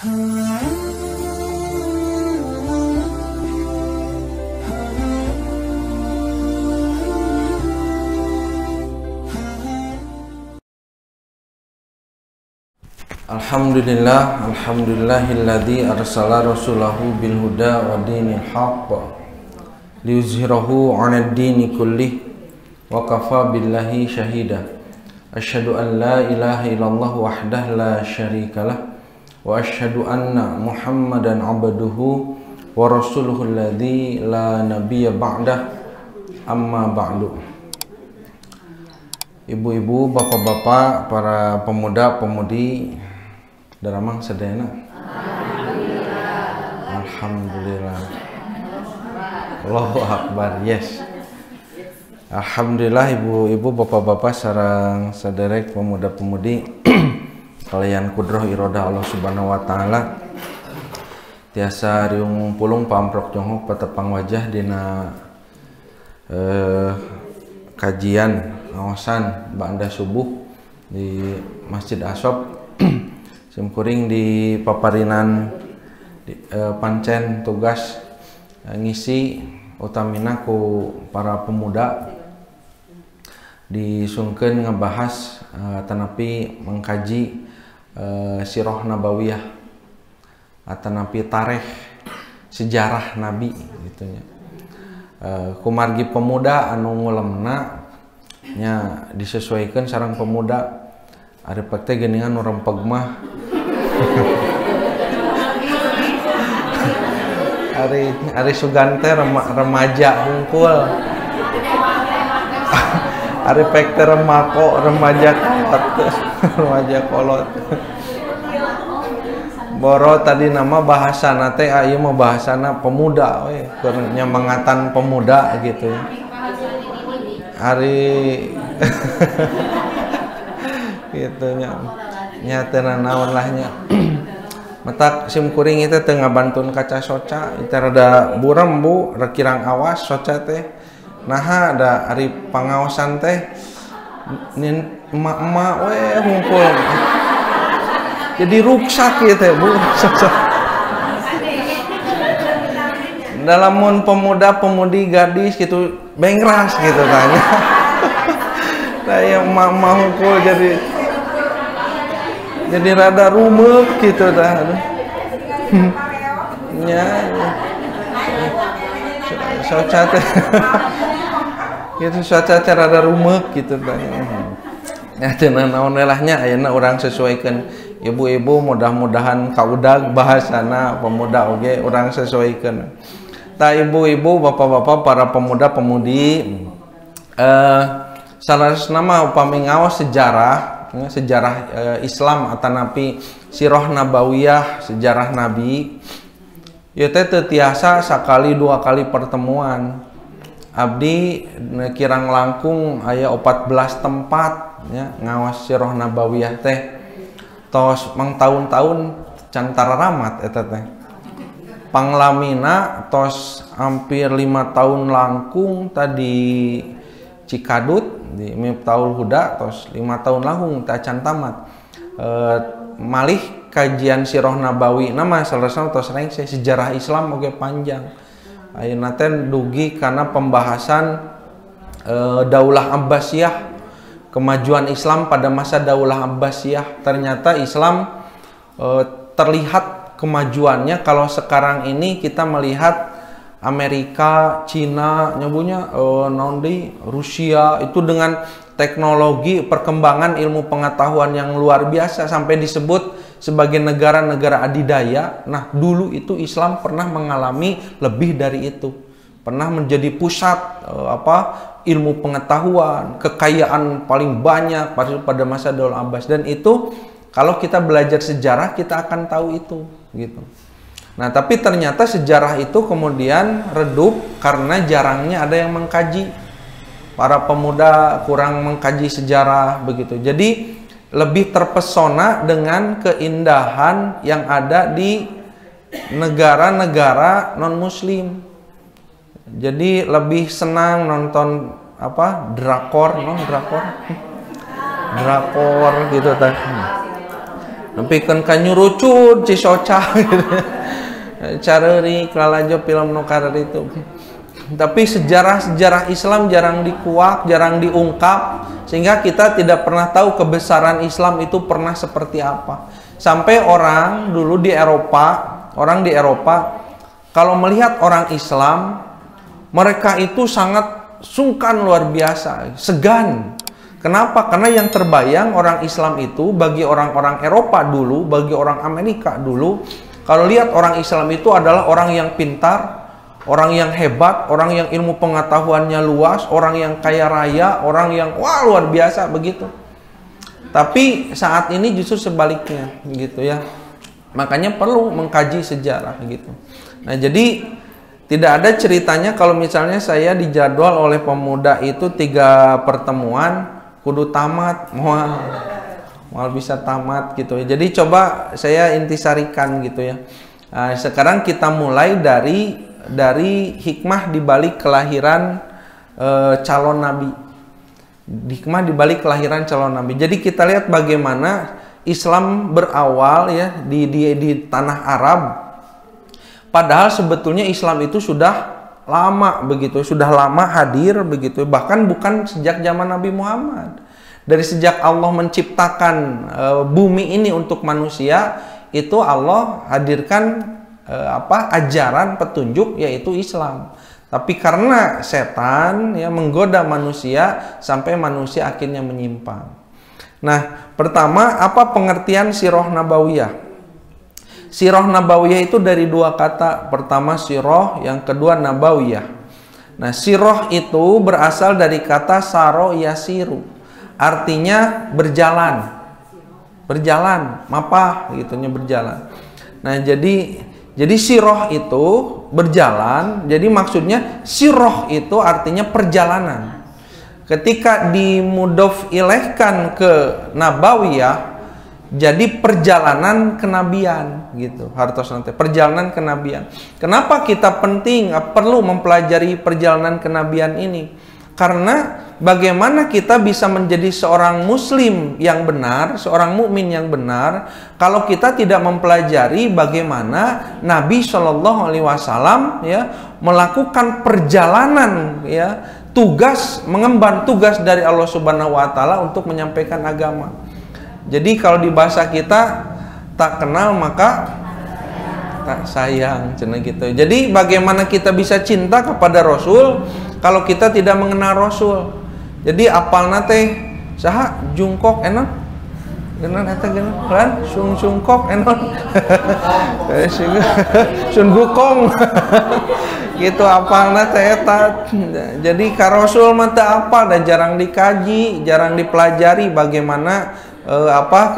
Alhamdulillah, alhamdulillahilladzi arsala rasulahu bil huda wa dinil haqq liyuzhirahu 'alad dini kullih wa kafa billahi syahida. Asyhadu an la ilaha illallah wahdahu la syarikalah wa asyhadu anna Muhammadan 'abduhu wa rasuluhu alladzi la nabiyya ba'dah. Amma ba'du. Ibu-ibu, bapak-bapak, para pemuda-pemudi daramang sedena. Alhamdulillah. Allahu Akbar. Yes. Alhamdulillah, ibu-ibu, bapak-bapak, sareng saderek pemuda-pemudi kalian kudroh irodah Allah Subhanahu wa taala. Tiasa riung pulung pamprok jonghok patepang wajah dina kajian ngawasan ba'da subuh di Masjid Asob. Simkuring di paparinan pancen tugas ngisi utamina ku para pemuda disungkeun ngebahas atanapi mengkaji sirah nabawiyah atanapi tarikh sejarah nabi gitunya. Kumargi pemuda anu ngulemna nya disesuaikan sareng pemuda ari pek teh geuningan nu rempeg mah Ari Sugante remaja hungkul. Ari pek teh remako remaja kolot. Remaja kolot. Boro tadi nama bahasana teh ieu mah bahasana pemuda we, keur nyemangatan pemuda gitu. Ari gitu nya teu naon lah nya. Matak simkuring itu teu ngabantun kaca soca itu rada burem bu rekirang awas soca teh naha ada ari pangaosan teh nin emak-emak we hungkul jadi ruksak ieu teh bu dalamun pemuda pemudi gadis gitu bengras gitu tanya saya emak-emak hungkul jadi rada rumek gitu dah. Ya. Soca teh. Gitu soca teh rada rumek gitu dah. Ya teu naon lah nya ayeuna urang sesuaikeun ibu-ibu mudah-mudahan kaudag bahasana pemuda oge urang sesuaikeun. Tah ibu-ibu, bapak-bapak, para pemuda-pemudi salasna mah upami ngaos sejarah Islam atanapi sirah nabawiyah sejarah nabi ieu teh teu tiasa sakali dua kali pertemuan. Abdi kirang langkung aya 14 tempat nya ngawas sirah nabawiyah teh tos mang tahun-tahun can tararamat eta teh. Panglamina tos hampir 5 tahun langkung tadi Cikadut di Miftaul Huda tos 5 tahun lahung teh acan tamat. Malih kajian sirah nabawi nama salahna tos rengse sejarah Islam oge panjang. Ayeuna teh dugi kana pembahasan Daulah Abbasiyah, kemajuan Islam pada masa Daulah Abbasiyah. Ternyata Islam terlihat kemajuannya kalau sekarang ini kita melihat Amerika, Cina, nyabunya Rusia itu dengan teknologi perkembangan ilmu pengetahuan yang luar biasa sampai disebut sebagai negara-negara adidaya. Nah, dulu itu Islam pernah mengalami lebih dari itu. Pernah menjadi pusat ilmu pengetahuan, kekayaan paling banyak pada masa Daulah Abbas, dan itu kalau kita belajar sejarah kita akan tahu itu gitu. Nah, tapi ternyata sejarah itu kemudian redup karena jarangnya ada yang mengkaji. Para pemuda kurang mengkaji sejarah begitu. Jadi lebih terpesona dengan keindahan yang ada di negara-negara non-muslim. Jadi lebih senang nonton drakor gitu nepikeun ka nyurucud Cisoca gitu. Careuring kalalajo film nu karer itu. Tapi sejarah Islam jarang dikuak, jarang diungkap, sehingga kita tidak pernah tahu kebesaran Islam itu pernah seperti apa. Sampai orang dulu di Eropa, kalau melihat orang Islam, mereka itu sangat sungkan luar biasa, segan. Kenapa? Karena yang terbayang orang Islam itu bagi orang-orang Eropa dulu, bagi orang Amerika dulu, kalau lihat orang Islam itu adalah orang yang pintar, orang yang hebat, orang yang ilmu pengetahuannya luas, orang yang kaya raya, orang yang wah luar biasa begitu. Tapi saat ini justru sebaliknya gitu ya. Makanya perlu mengkaji sejarah gitu. Nah, jadi tidak ada ceritanya kalau misalnya saya dijadwal oleh pemuda itu 3 pertemuan kudu tamat, mau bisa tamat gitu ya. Jadi coba saya intisarikan gitu ya. Nah, sekarang kita mulai dari hikmah dibalik kelahiran calon nabi. Hikmah dibalik kelahiran calon nabi. Jadi kita lihat bagaimana Islam berawal ya di tanah Arab. Padahal sebetulnya Islam itu sudah lama begitu, sudah lama hadir begitu, bahkan bukan sejak zaman Nabi Muhammad. Dari sejak Allah menciptakan bumi ini untuk manusia, itu Allah hadirkan ajaran petunjuk yaitu Islam. Tapi karena setan ya menggoda manusia sampai manusia akhirnya menyimpang. Nah, pertama apa pengertian sirah nabawiyah? Sirah nabawiyah itu dari 2 kata. Pertama sirah, yang kedua nabawiyah. Nah, sirah itu berasal dari kata saro yasiru. Artinya berjalan. Berjalan, mapah gitunya berjalan. Nah, jadi sirah itu berjalan. Jadi maksudnya sirah itu artinya perjalanan. Ketika dimudhof ilaihkan ke nabawiyah, jadi perjalanan kenabian gitu. Hartos nanti perjalanan kenabian. Kenapa kita perlu mempelajari perjalanan kenabian ini? Karena bagaimana kita bisa menjadi seorang muslim yang benar, seorang mukmin yang benar, kalau kita tidak mempelajari bagaimana Nabi Shallallahu Alaihi Wasallam ya melakukan perjalanan ya mengemban tugas dari Allah Subhanahu Wa Taala untuk menyampaikan agama. Jadi kalau di bahasa kita tak kenal maka tak sayang, cenah gitu. Jadi bagaimana kita bisa cinta kepada Rasul kalau kita tidak mengenal Rasul? Jadi apalna teh saha jungkok enon? Genan eta genan kan sungkok enon. Sun gukong. Gitu apalna teh eta. Jadi ka Rasul mah teu apal dan jarang dikaji, jarang dipelajari bagaimana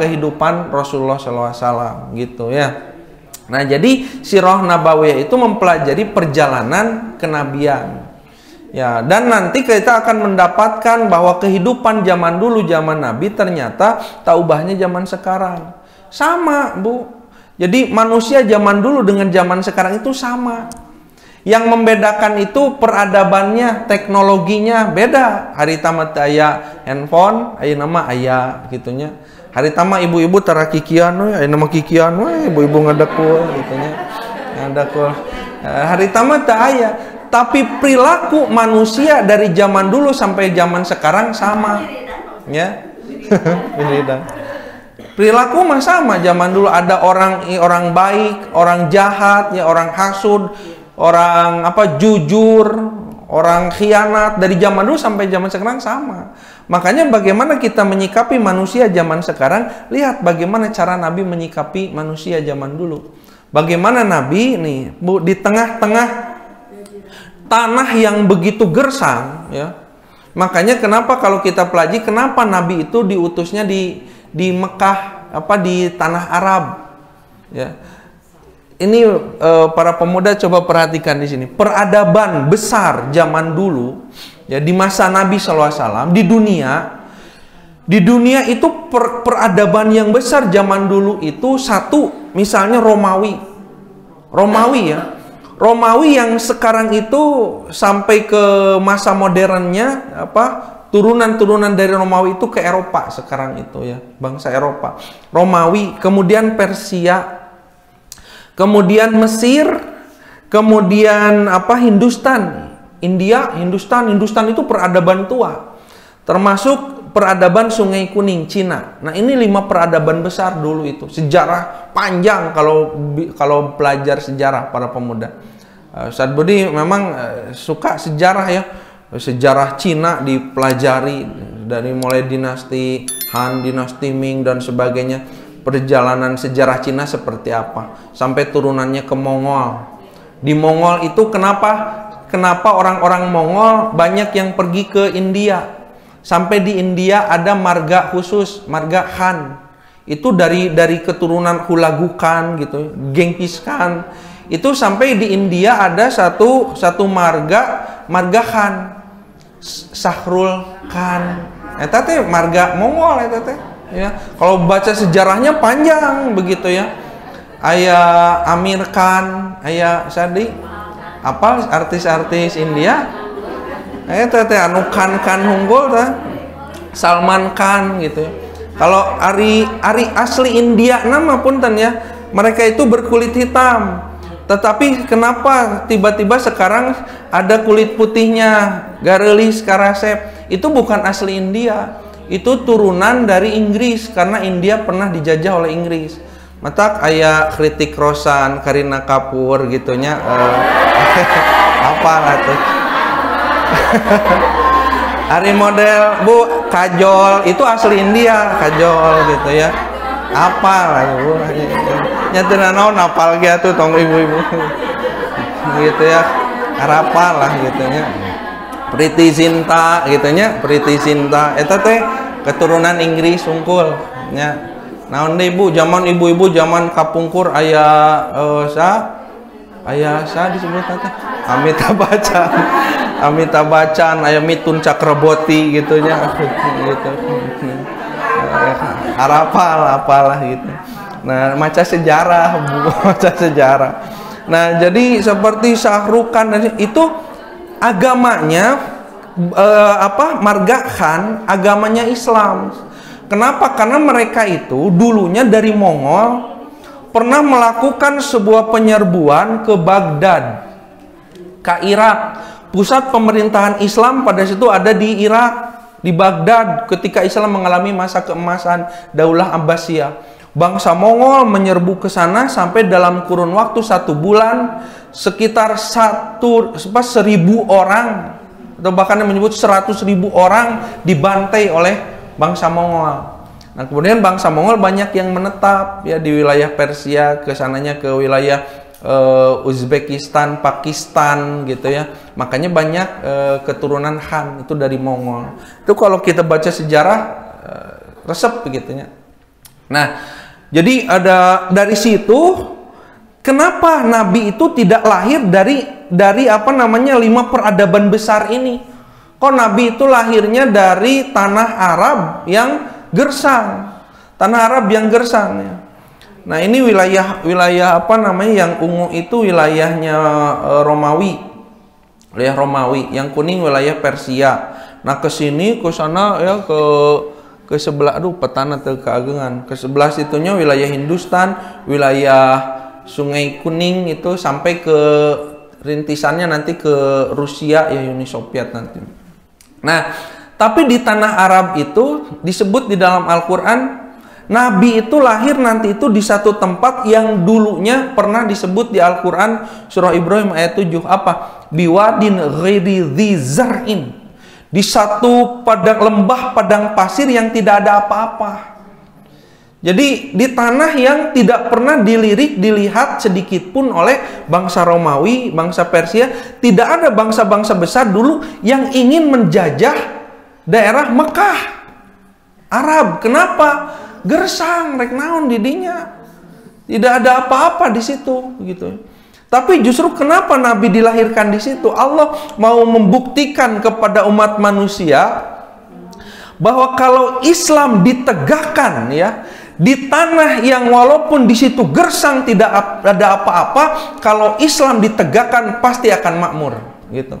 kehidupan Rasulullah SAW gitu ya. Nah, jadi sirah nabawiyah itu mempelajari perjalanan kenabian. Ya, dan nanti kita akan mendapatkan bahwa kehidupan zaman dulu, zaman Nabi ternyata tak ubahnya zaman sekarang. Sama, Bu. Jadi manusia zaman dulu dengan zaman sekarang itu sama. Yang membedakan itu peradabannya, teknologinya beda. Hari tamat aya handphone, aya nama aya gitunya. Hari tamat ibu-ibu tara kikian we, aya nama kikian we, ibu-ibu ngadekul gitunya. Ngadekul. Hari tamat teu aya, tapi perilaku manusia dari zaman dulu sampai zaman sekarang sama. Ya. Perilaku mah sama. Zaman dulu ada orang baik, orang jahat, ya orang hasud, orang jujur, orang khianat, dari zaman dulu sampai zaman sekarang sama. Makanya bagaimana kita menyikapi manusia zaman sekarang, lihat bagaimana cara Nabi menyikapi manusia zaman dulu. Bagaimana Nabi nih, Bu, di tengah-tengah tanah yang begitu gersang ya. Makanya kenapa kalau kita pelajari kenapa Nabi itu diutusnya di Mekah, di tanah Arab ya. Ini para pemuda coba perhatikan di sini. Peradaban besar zaman dulu ya, di masa Nabi SAW di dunia itu peradaban yang besar zaman dulu itu satu, misalnya Romawi ya. Romawi yang sekarang itu sampai ke masa modernnya turunan-turunan dari Romawi itu ke Eropa sekarang itu ya, bangsa Eropa. Romawi, kemudian Persia, kemudian Mesir, kemudian Hindustan, India, Hindustan itu peradaban tua. Termasuk peradaban Sungai Kuning, Cina. Nah, ini 5 peradaban besar dulu itu. Sejarah panjang kalau belajar sejarah para pemuda. Ustaz Budi memang suka sejarah ya. Sejarah Cina dipelajari dari mulai dinasti Han, dinasti Ming dan sebagainya. Perjalanan sejarah Cina seperti apa sampai turunannya ke Mongol. Di Mongol itu kenapa orang-orang Mongol banyak yang pergi ke India? Sampai di India ada marga khusus, marga Han. Itu dari keturunan Hulagu Khan gitu, Genghis Khan. Itu sampai di India ada satu marga Khan. Sahrul Khan. Eta teh marga Mongol eta teh. Ya, kalau baca sejarahnya panjang begitu ya. Aya Amir Khan, aya Sadi, apa artis-artis India? Eta teh anu Khan hunggul tah. Salman Khan gitu. Kalau ari asli India nama punten ya, mereka itu berkulit hitam. Tetapi kenapa tiba-tiba sekarang ada kulit putihnya, garelis, karasep? Itu bukan asli India. Itu turunan dari Inggris karena India pernah dijajah oleh Inggris. Matak aya Kritik Roshan, Kareena Kapoor gitunya apa lah tuh. Ari model Bu Kajol itu asli India, Kajol gitu ya. Apa lah Bu. Nyatana naon apal ge atuh tong ibu-ibu. Gitu ya. Arapal lah gitu nya. Priti Zinta gitu nya, Priti Zinta eta teh keturunan Inggris unggul nya. Naon deui Bu, zaman ibu-ibu zaman kapungkur aya disebut teh Amitabh Bachchan, aya Mitun Chakraborty gitu nya gitu. Apalah gitu. Nah, maca sejarah, baca sejarah. Nah, jadi seperti Syahrukh Khan itu agamanya marga Khan, agamanya Islam. Kenapa? Karena mereka itu dulunya dari Mongol pernah melakukan sebuah penyerbuan ke Baghdad, ke Irak. Pusat pemerintahan Islam pada situ ada di Irak, di Baghdad ketika Islam mengalami masa keemasan Daulah Abbasiyah. Bangsa Mongol menyerbu ke sana sampai dalam kurun waktu 1 bulan sekitar 1.000 orang atau bahkan yang menyebut 100.000 orang dibantai oleh bangsa Mongol. Nah, kemudian bangsa Mongol banyak yang menetap ya di wilayah Persia, kesananya ke wilayah Uzbekistan, Pakistan gitu ya. Makanya banyak keturunan Han itu dari Mongol. Itu kalau kita baca sejarah resep begitunya. Nah, jadi ada dari situ kenapa Nabi itu tidak lahir dari 5 peradaban besar ini? Kok Nabi itu lahirnya dari tanah Arab yang gersang. Tanah Arab yang gersang ya. Nah, ini wilayah yang ungu itu wilayahnya Romawi. Wilayah Romawi, yang kuning wilayah Persia. Nah, ke sini ke sana ya ke sebelah petana teu keagengan. Ke sebelah situnya wilayah Hindustan, wilayah Sungai Kuning itu sampai ke rintisannya nanti ke Rusia ya, Uni Soviet nanti. Nah, tapi di tanah Arab itu disebut di dalam Al-Qur'an Nabi itu lahir nanti itu di satu tempat yang dulunya pernah disebut di Al-Qur'an surah Ibrahim ayat 7 apa? Biwadin ghairi dzi zar'in. Di satu lembah padang pasir yang tidak ada apa-apa. Jadi di tanah yang tidak pernah dilihat sedikit pun oleh bangsa Romawi, bangsa Persia. Tidak ada bangsa-bangsa besar dulu yang ingin menjajah daerah Mekah, Arab. Kenapa? Gersang, rek naon didinya. Tidak ada apa-apa di situ, gitu. Tapi justru kenapa Nabi dilahirkan di situ? Allah mau membuktikan kepada umat manusia bahwa kalau Islam ditegakkan ya di tanah yang walaupun di situ gersang tidak ada apa-apa, kalau Islam ditegakkan pasti akan makmur, gitu.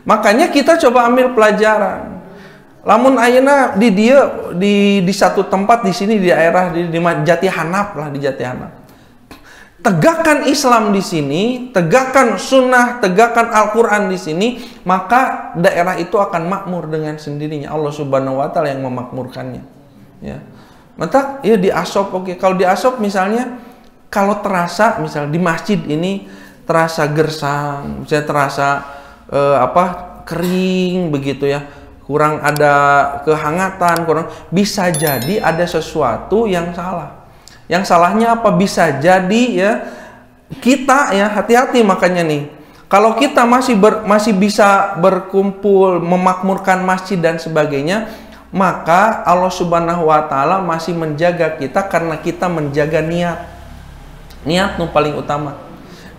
Makanya kita coba ambil pelajaran. Lamun ayeuna di dia di satu tempat di sini di daerah di Jatihanap lah, di Jatihanap. Tegakkan Islam di sini, tegakkan sunnah, tegakkan Al-Quran di sini, maka daerah itu akan makmur dengan sendirinya. Allah Subhanahu Wa Taala yang memakmurkannya. Ya, maka ya di Asop oke. Kalau di Asop misalnya, kalau terasa misal di masjid ini terasa gersang, misalnya terasa kering begitu ya, kurang ada kehangatan, kurang, bisa jadi ada sesuatu yang salah. Yang salahnya apa? Bisa jadi ya kita ya hati-hati makanya nih. Kalau kita masih bisa berkumpul, memakmurkan masjid dan sebagainya, maka Allah Subhanahu Wa Taala masih menjaga kita karena kita menjaga niat. Niat nu paling utama.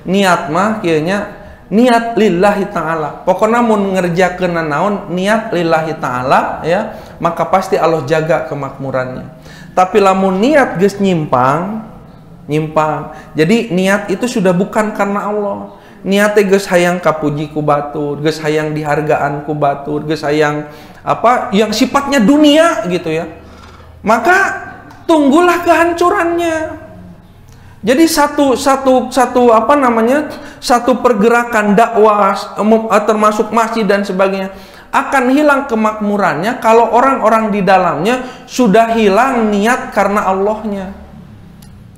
Niat mah kayaknya niat lillahi ta'ala. Pokoknya mun ngerjakeun naon niat lillahi ta'ala ya, maka pasti Allah jaga kemakmurannya. Tapi lamun niat geus nyimpang. Jadi niat itu sudah bukan karena Allah. Niatnya geus hayang kapuji ku batur, geus hayang dihargaan ku batur, geus hayang yang sifatnya dunia gitu ya. Maka tunggulah kehancurannya. Jadi satu pergerakan dakwah termasuk masjid dan sebagainya akan hilang kemakmurannya kalau orang-orang di dalamnya sudah hilang niat karena Allahnya.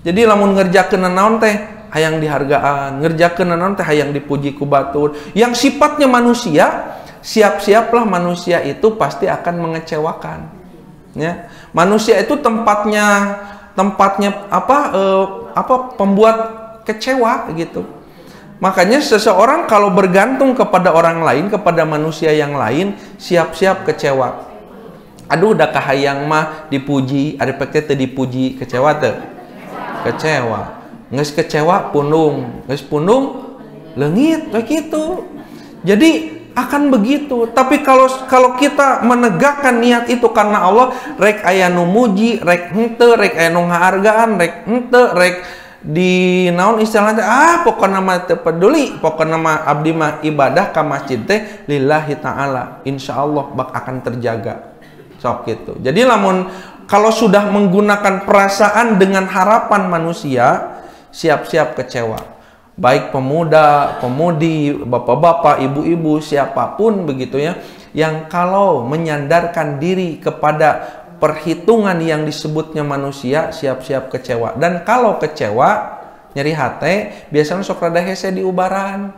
Jadi lamun ngerjakeun naon teh hayang dihargaan, ngerjakeun naon teh hayang dipuji ku batur. Yang sifatnya manusia, siap-siaplah manusia itu pasti akan mengecewakan. Ya. Manusia itu tempatnya pembuat kecewa gitu. Makanya seseorang kalau bergantung kepada orang lain, kepada manusia yang lain, siap-siap kecewa. Aduh, udah kahayang mah dipuji, ada peke teu dipuji, kecewa teu? Kecewa. Geus kecewa pundung, geus pundung leungit begitu. Jadi akan begitu. Tapi kalau kita menegakkan niat itu karena Allah, rek aya nu muji, rek henteu, rek aya nu ngahargaan, rek henteu, rek di naon istilahnya pokokna mah teu peduli, pokokna mah abdi mah ibadah ka masjid teh lillahi ta'ala, insyaallah akan terjaga. Sok gitu. Jadi lamun kalau sudah menggunakan perasaan dengan harapan manusia, siap-siap kecewa. Baik pemuda, pemudi, bapak-bapak, ibu-ibu, siapapun begitu ya, yang kalau menyandarkan diri kepada perhitungan yang disebutnya manusia, siap-siap kecewa. Dan kalau kecewa, nyeri hati, biasanya sok rada hese di ubaran.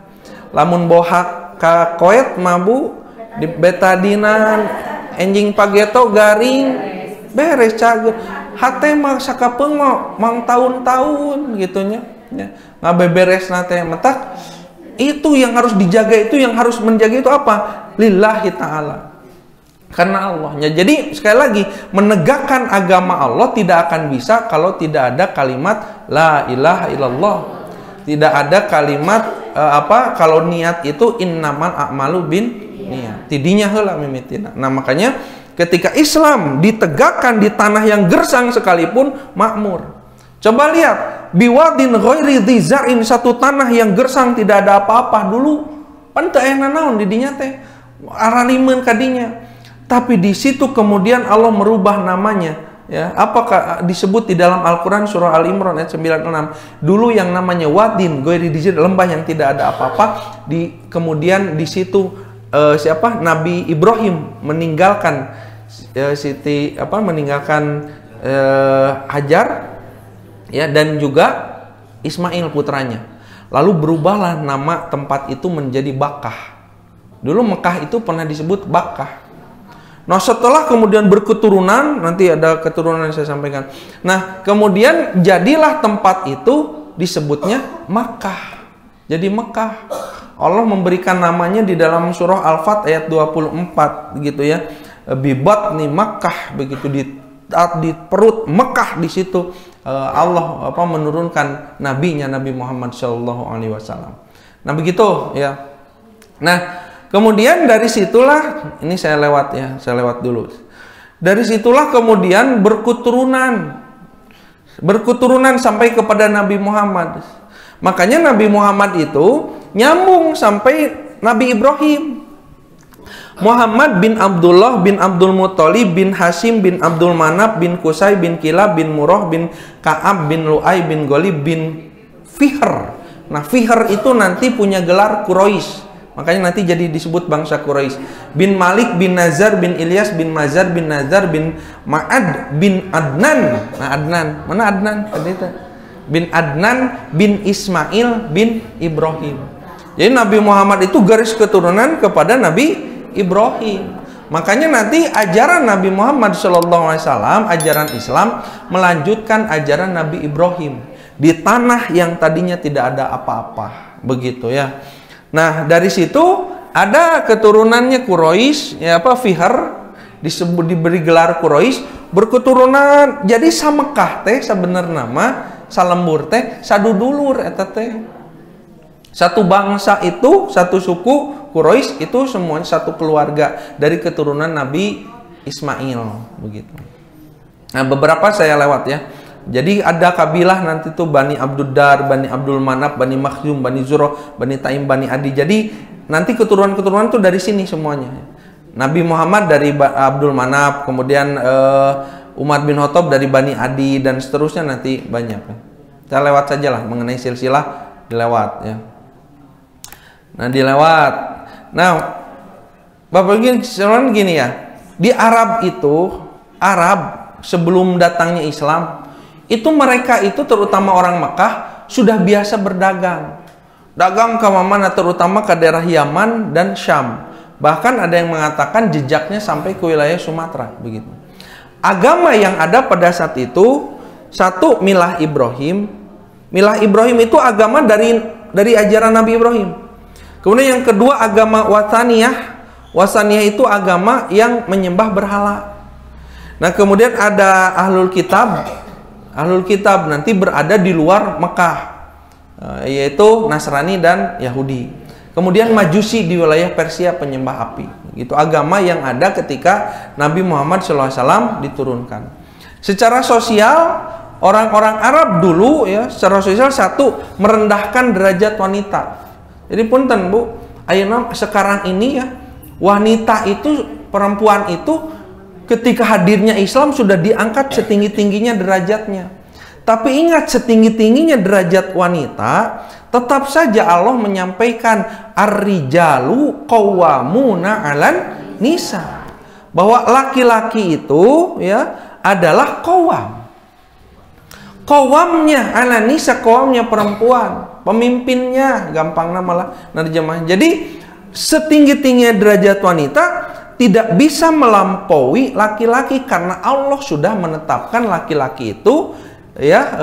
Lamun bohak ka koet mabu, di betadinan, enjing pageto garing, beres cager. Hati mah sakapeungo, mang tahun-tahun gitunya. Ya. Ngabeberes nate metak. Itu yang harus dijaga, itu yang harus menjaga itu apa? Lillahi ta'ala. Karena Allahnya. Jadi sekali lagi, menegakkan agama Allah tidak akan bisa kalau tidak ada kalimat la ilaha illallah. Tidak ada kalimat kalau niat itu innamal a'malu bin niat. Tidinya heula mimitina. Nah, makanya ketika Islam ditegakkan di tanah yang gersang sekalipun makmur. Coba lihat, biwadin ghairi dzar'in, satu tanah yang gersang tidak ada apa-apa dulu. Pan teu aya naon di dinya teh. Aralimeun kadinya. Tapi di situ kemudian Allah merubah namanya, ya. Apakah disebut di dalam Al-Qur'an surah Al-Imran ayat 96. Dulu yang namanya wadin ghairi dzar, lembah yang tidak ada apa-apa, kemudian di situ Nabi Ibrahim meninggalkan Hajar ya, dan juga Ismail putranya. Lalu berubahlah nama tempat itu menjadi Bakkah. Dulu Mekah itu pernah disebut Bakkah. Nah, setelah kemudian berketurunan, nanti ada keturunan yang saya sampaikan. Nah, kemudian jadilah tempat itu disebutnya Makkah. Jadi Mekah. Allah memberikan namanya di dalam surah Al-Fat ayat 24 gitu ya. Bibatni Makkah, begitu di perut Mekah di situ Allah menurunkan nabinya Nabi Muhammad sallallahu alaihi wasallam. Nah, begitu ya. Nah, kemudian dari situlah, ini saya lewat dulu. Dari situlah kemudian berketurunan sampai kepada Nabi Muhammad. Makanya Nabi Muhammad itu nyambung sampai Nabi Ibrahim. Muhammad bin Abdullah bin Abdul Muthalib bin Hashim bin Abdul Manaf bin Qusay bin Kilab bin Murrah bin Ka'ab bin Lu'ay bin Ghalib bin Fihr. Nah, Fihr itu nanti punya gelar Quraisy. Makanya nanti jadi disebut bangsa Quraisy. Bin Malik bin Nazar bin Ilyas bin Mazar bin Nazar bin Ma'ad bin Adnan. Nah, Adnan. Mana Adnan? Tadi itu. Bin Adnan bin Ismail bin Ibrahim. Jadi Nabi Muhammad itu garis keturunan kepada Nabi Ibrahim. Makanya nanti ajaran Nabi Muhammad SAW, ajaran Islam melanjutkan ajaran Nabi Ibrahim di tanah yang tadinya tidak ada apa-apa, begitu ya. Nah, dari situ ada keturunannya Quraisy, ya apa Fihr disebut diberi gelar Quraisy, berketurunan jadi samekah teh sebenarnya nama salembur teh sadudulur eta teh. Satu bangsa itu, satu suku Quraisy itu semuanya satu keluarga dari keturunan Nabi Ismail, begitu. Nah, beberapa saya lewat ya. Jadi ada kabilah nanti tuh Bani Abduddar, Bani Abdul Manaf, Bani Makhzum, Bani Zurrah, Bani Taim, Bani Adi. Jadi nanti keturunan-keturunan tuh dari sini semuanya. Nabi Muhammad dari Abdul Manaf, kemudian Umar bin Khattab dari Bani Adi dan seterusnya nanti banyak. Saya lewat sajalah mengenai silsilah dilewat ya. Nah, dilewat. Nah, Bapak gini ya. Di Arab itu, Arab sebelum datangnya Islam, itu mereka itu terutama orang Mekah sudah biasa berdagang. Dagang ke mana, terutama ke daerah Yaman dan Syam. Bahkan ada yang mengatakan jejaknya sampai ke wilayah Sumatera, begitu. Agama yang ada pada saat itu, satu milah Ibrahim. Milah Ibrahim itu agama dari ajaran Nabi Ibrahim. Kemudian yang kedua agama Wathaniyah. Wathaniyah itu agama yang menyembah berhala. Nah, kemudian ada Ahlul Kitab. Ahlul Kitab nanti berada di luar Mekah, yaitu Nasrani dan Yahudi. Kemudian Majusi di wilayah Persia, penyembah api. Itu agama yang ada ketika Nabi Muhammad SAW diturunkan. Secara sosial, orang-orang Arab dulu ya, secara sosial satu merendahkan derajat wanita. Jadi punten Bu, ayeuna sekarang ini ya, wanita itu, perempuan itu ketika hadirnya Islam sudah diangkat setinggi-tingginya derajatnya. Tapi ingat, setinggi-tingginya derajat wanita, tetap saja Allah menyampaikan ar-rijalu qawwamuna 'alan nisa. Bahwa laki-laki itu ya adalah qawwam. Qawwamnya 'alan nisa, qawwamnya perempuan. Pemimpinnya, gampangnya malah nerjemah. Jadi setinggi-tingginya derajat wanita tidak bisa melampaui laki-laki karena Allah sudah menetapkan laki-laki itu ya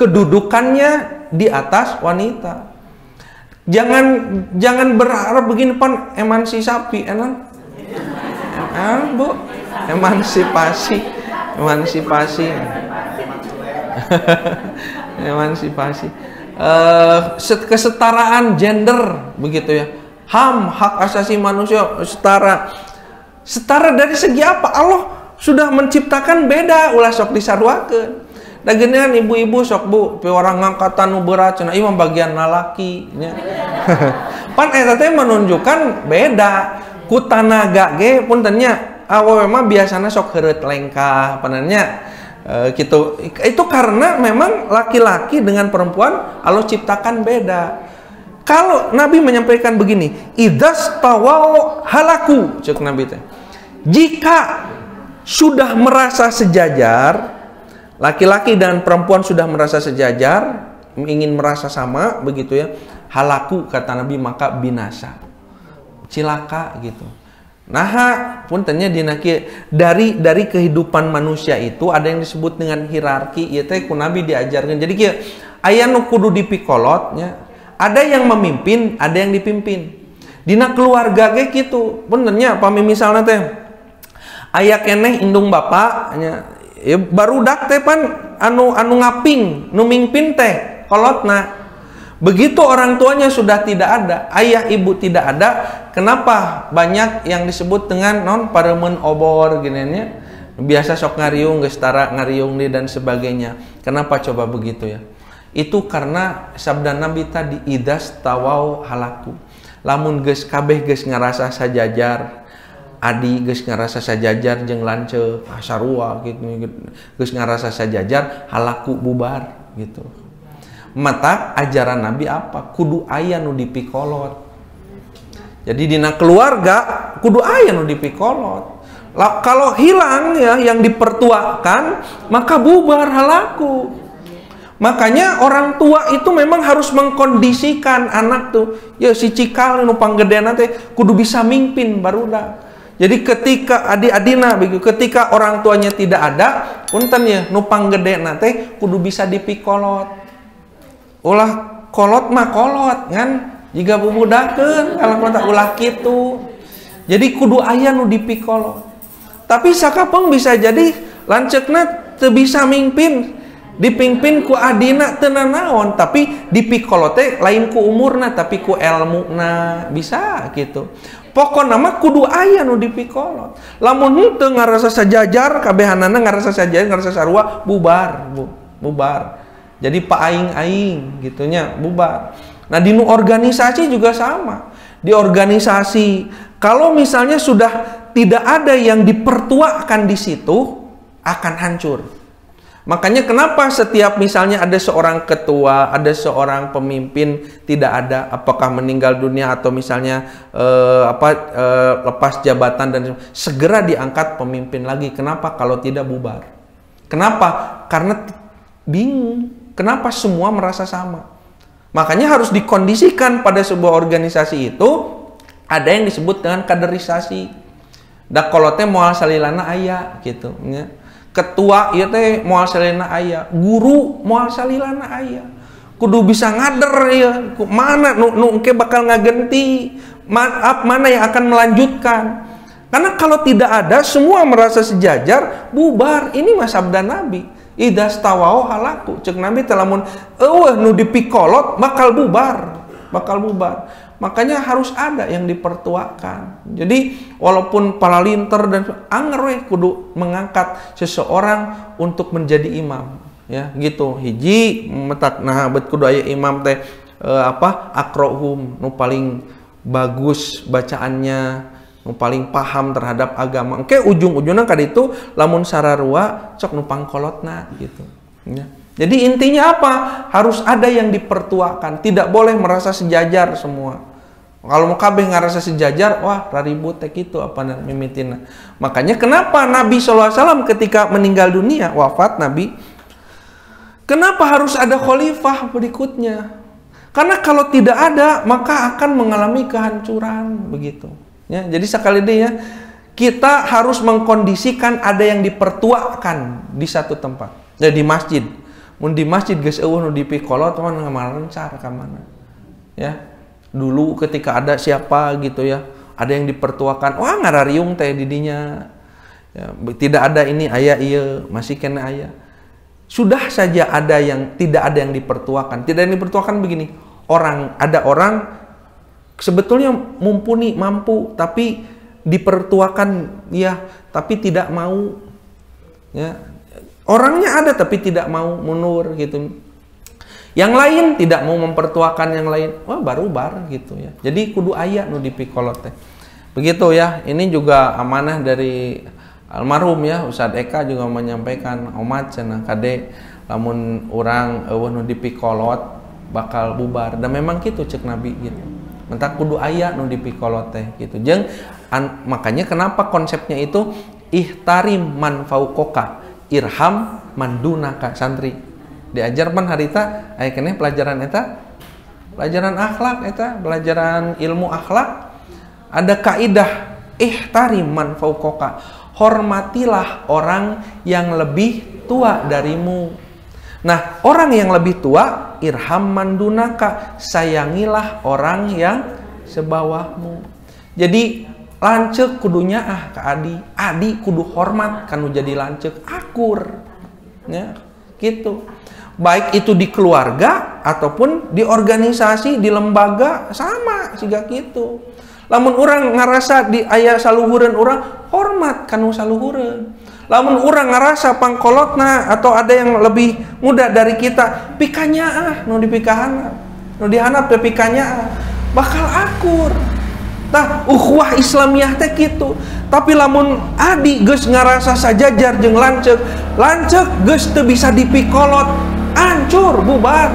kedudukannya di atas wanita. Jangan berharap begini pan emansipasi enak. Bu, emansipasi. Emansipasi. Kesetaraan gender begitu ya. HAM, hak asasi manusia, setara dari segi apa? Allah sudah menciptakan beda, ulah sok disarwakeun. Da geunean ibu-ibu sok Bu, pe orang ngangkatan nu berat cenah ieu bagian lalaki nya. Pan eta teh menunjukkan beda ku tanaga ge puntennya awewe mah biasana sok heureut lengkah panennya. Gitu. Itu karena memang laki-laki dengan perempuan Allah ciptakan beda. Kalau Nabi menyampaikan begini, idzas tawau halaku, cek Nabi teh. Jika sudah merasa sejajar, laki-laki dan perempuan sudah merasa sejajar, ingin merasa sama, begitu ya. Halaku kata Nabi maka binasa, cilaka gitu. Nah, puntennya dari kehidupan manusia itu ada yang disebut dengan hierarki. Ieu teh ku Nabi diajarkan. Jadi kieu aya nu kudu dipikolotnya. Ada yang memimpin, ada yang dipimpin. Dina keluarga ge kitu. Puntennya pami misalna teh aya keneh indung bapak nya ya, barudak teh pan anu ngaping, nu mingpin teh kolotna. Begitu orang tuanya sudah tidak ada, ayah ibu tidak ada, kenapa banyak yang disebut dengan non paremen obor gininya, biasa sok ngariung, gestara ngariung dan sebagainya. Kenapa coba begitu ya? Itu karena sabda Nabi tadi idas tawau halaku. lamun geus kabeh geus ngarasa sajajar, adi geus ngarasa sajajar jeung lanceuk sarua gitu, geus ngarasa sajajar halaku bubar gitu. Mata ajaran Nabi apa? Kudu aya nu dipikolot. Jadi dina keluarga kudu aya nu dipikolot. Kalau hilang ya yang dipertuakan, maka bubar halaku. Makanya orang tua itu memang harus mengkondisikan anak tuh. Ya si cikal nu panggedena teh kudu bisa mimpin barudak. Jadi ketika adik-adina begitu, ketika orang tuanya tidak ada, punten ya nu panggedena teh kudu bisa dipikolot. Ulah kolot mah kolot kan, jika bubudakeun kalau tak ulah kitu. Jadi kudu aya nu dipikolot. Tapi sakapeng bisa jadi lanceukna teu bisa mimpin. Dipimpin ku adina teu nanaon, tapi dipikolot teh lain ku umurna tapi ku elmuna, bisa gitu. Pokona mah kudu aya nu dipikolot. Lamun henteu ngarasa sajajar kabehanana ngarasa sajajar ngarasa sarua bubar, bubar. Jadi paaing-aing gitunya bubar. Nah di organisasi juga sama. Di organisasi kalau misalnya sudah tidak ada yang dipertuakan di situ akan hancur. Makanya kenapa setiap misalnya ada seorang ketua, ada seorang pemimpin tidak ada, apakah meninggal dunia atau misalnya lepas jabatan dan segera diangkat pemimpin lagi. Kenapa? Kalau tidak bubar. Kenapa? Karena bingung. Kenapa semua merasa sama? Makanya harus dikondisikan pada sebuah organisasi itu ada yang disebut dengan kaderisasi. Da kalau teh moal salilana aya gitu ya. Ketua ieu teh moal salilana aya, guru moal salilana aya. Kudu bisa ngader ya, mana nu engke bakal ngagenti, mana yang akan melanjutkan. Karena kalau tidak ada semua merasa sejajar, bubar. Ini mah sabda Nabi. Idza stawau halaku. Cek Nabi teh lamun eueuh nu dipikolot bakal bubar, bakal bubar. Makanya harus ada yang dipertuakan. Jadi walaupun palalinter dan anger we kudu mengangkat seseorang untuk menjadi imam, ya gitu. Hiji metak nah bet kudu aya imam teh aqrohum nu paling bagus bacaannya, nu paling paham terhadap agama. Engke ujung-ujungna ka ditu lamun sararua cok nu pangkolotna gitu, ya. Jadi intinya apa? Harus ada yang dipertuakan, tidak boleh merasa sejajar semua. Kalau mau kabeh ngarasa sejajar, wah raribut teh kitu apa mimitina. Makanya kenapa Nabi SAW ketika meninggal dunia, wafat Nabi, kenapa harus ada khalifah berikutnya? Karena kalau tidak ada, maka akan mengalami kehancuran begitu. Ya, jadi sekali deh ya, kita harus mengkondisikan ada yang dipertuakan di satu tempat. Ya, di masjid. Mun di masjid geus eueuh nu dipikolot mah ngalancar ka mana. Ya. Dulu ketika ada siapa gitu ya, ada yang dipertuakan, wah ngarariung teh didinya. Ya, tidak ada ini aya ieu, masih kena aya. Sudah saja ada yang tidak ada yang dipertuakan. Tidak yang dipertuakan begini. Ada orang sebetulnya mumpuni, mampu, tapi dipertuakan ya, tapi tidak mau. Ya. Orangnya ada tapi tidak mau mundur gitu. Yang lain tidak mau mempertuakan yang lain, wah barubar gitu ya. Jadi kudu aya nu dipikolot teh. Begitu ya. Ini juga amanah dari almarhum ya, Ustadz Eka juga menyampaikan omat cenah kade lamun urang eueuh nu dipikolot bakal bubar. Dan memang gitu cek Nabi gitu. Mentak kudu aya nu dipikolot teh gitu. Jeung makanya kenapa konsepnya itu ihtarim man fauqoka, irham man dunaka santri. Diajar pan harita aya keneh pelajaran eta, pelajaran akhlak eta, pelajaran ilmu akhlak. Ada kaidah ihtarim man fauqoka, hormatilah orang yang lebih tua darimu. Nah, orang yang lebih tua irham man dunaka, sayangilah orang yang sebawahmu. Jadi lanceuk kudunya ka adi kudu hormat kanu jadi lanceuk akur. Ya, gitu. Baik itu di keluarga ataupun di organisasi, di lembaga sama siga gitu. Lamun urang ngarasa di aya saluhureun urang, hormat kanu saluhureun. Lamun urang ngarasa pangkolotna atau ada yang lebih muda dari kita, pikanyaah nu dipikahanna. Nu dihanap teh pikanyaah. bakal akur. Nah, ukhuwah Islamiyah teh gitu. Tapi lamun adi geus ngarasa sajajar jeung lanceuk geus teu bisa dipikolot, hancur, bubar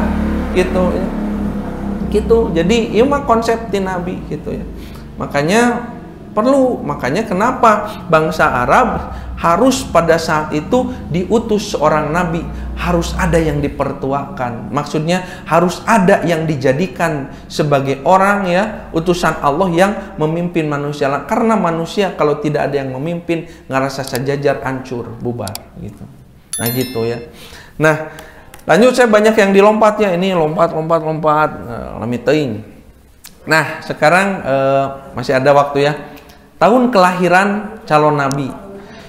gitu ya. Gitu. Jadi ieu mah konsep ti Nabi gitu ya. Makanya kenapa bangsa Arab harus pada saat itu diutus seorang nabi, harus ada yang dipertuakan. Maksudnya harus ada yang dijadikan sebagai orang ya, utusan Allah yang memimpin manusia. Karena manusia kalau tidak ada yang memimpin, ngerasa sajajar, hancur, bubar gitu. Nah gitu ya. Nah, lanjut, saya banyak yang dilompat ya, ini lompat lami teuing. Nah, sekarang masih ada waktu ya. Tahun kelahiran calon nabi.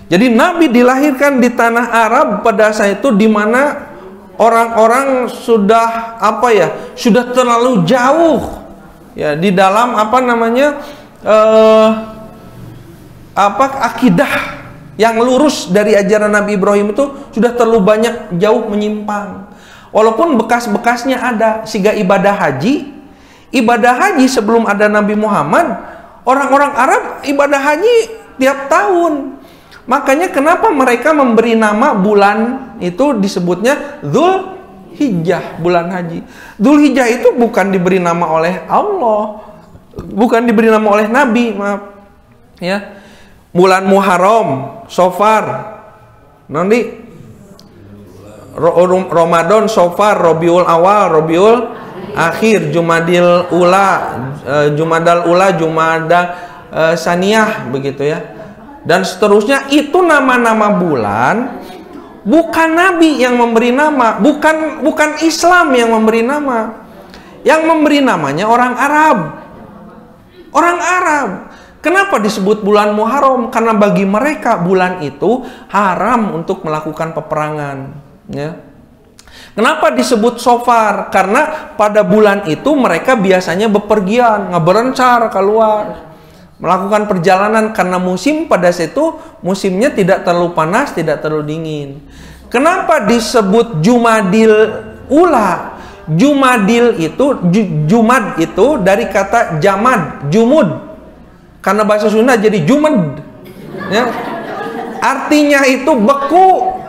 Jadi nabi dilahirkan di tanah Arab pada saat itu, di mana orang-orang sudah sudah terlalu jauh ya di dalam akidah yang lurus dari ajaran Nabi Ibrahim itu sudah terlalu banyak jauh menyimpang. Walaupun bekas-bekasnya ada, siga ibadah haji sebelum ada Nabi Muhammad, orang-orang Arab ibadah haji tiap tahun. Makanya kenapa mereka memberi nama bulan itu disebutnya Dzulhijjah, bulan haji. Dzulhijjah itu bukan diberi nama oleh Allah, bukan diberi nama oleh Nabi, maaf. Ya. Bulan Muharram, Sofar, nanti Ramadan, Sofar, Rabiul Awal, Rabiul Akhir, Jumadal Ula, Jumada Saniyah, begitu ya. Dan seterusnya, itu nama-nama bulan. Bukan Nabi yang memberi nama, bukan Islam yang memberi nama. Yang memberi namanya orang Arab. Orang Arab. Kenapa disebut bulan Muharram? Karena bagi mereka bulan itu haram untuk melakukan peperangan, ya. Kenapa disebut Sofar? Karena pada bulan itu mereka biasanya bepergian, ngeberencar keluar, melakukan perjalanan, karena musim pada situ musimnya tidak terlalu panas, tidak terlalu dingin. Kenapa disebut Jumadil Ula? Jumadil itu, Jumad itu dari kata jamad, jumud. Karena bahasa Sunda jadi jumad, ya. Artinya itu beku.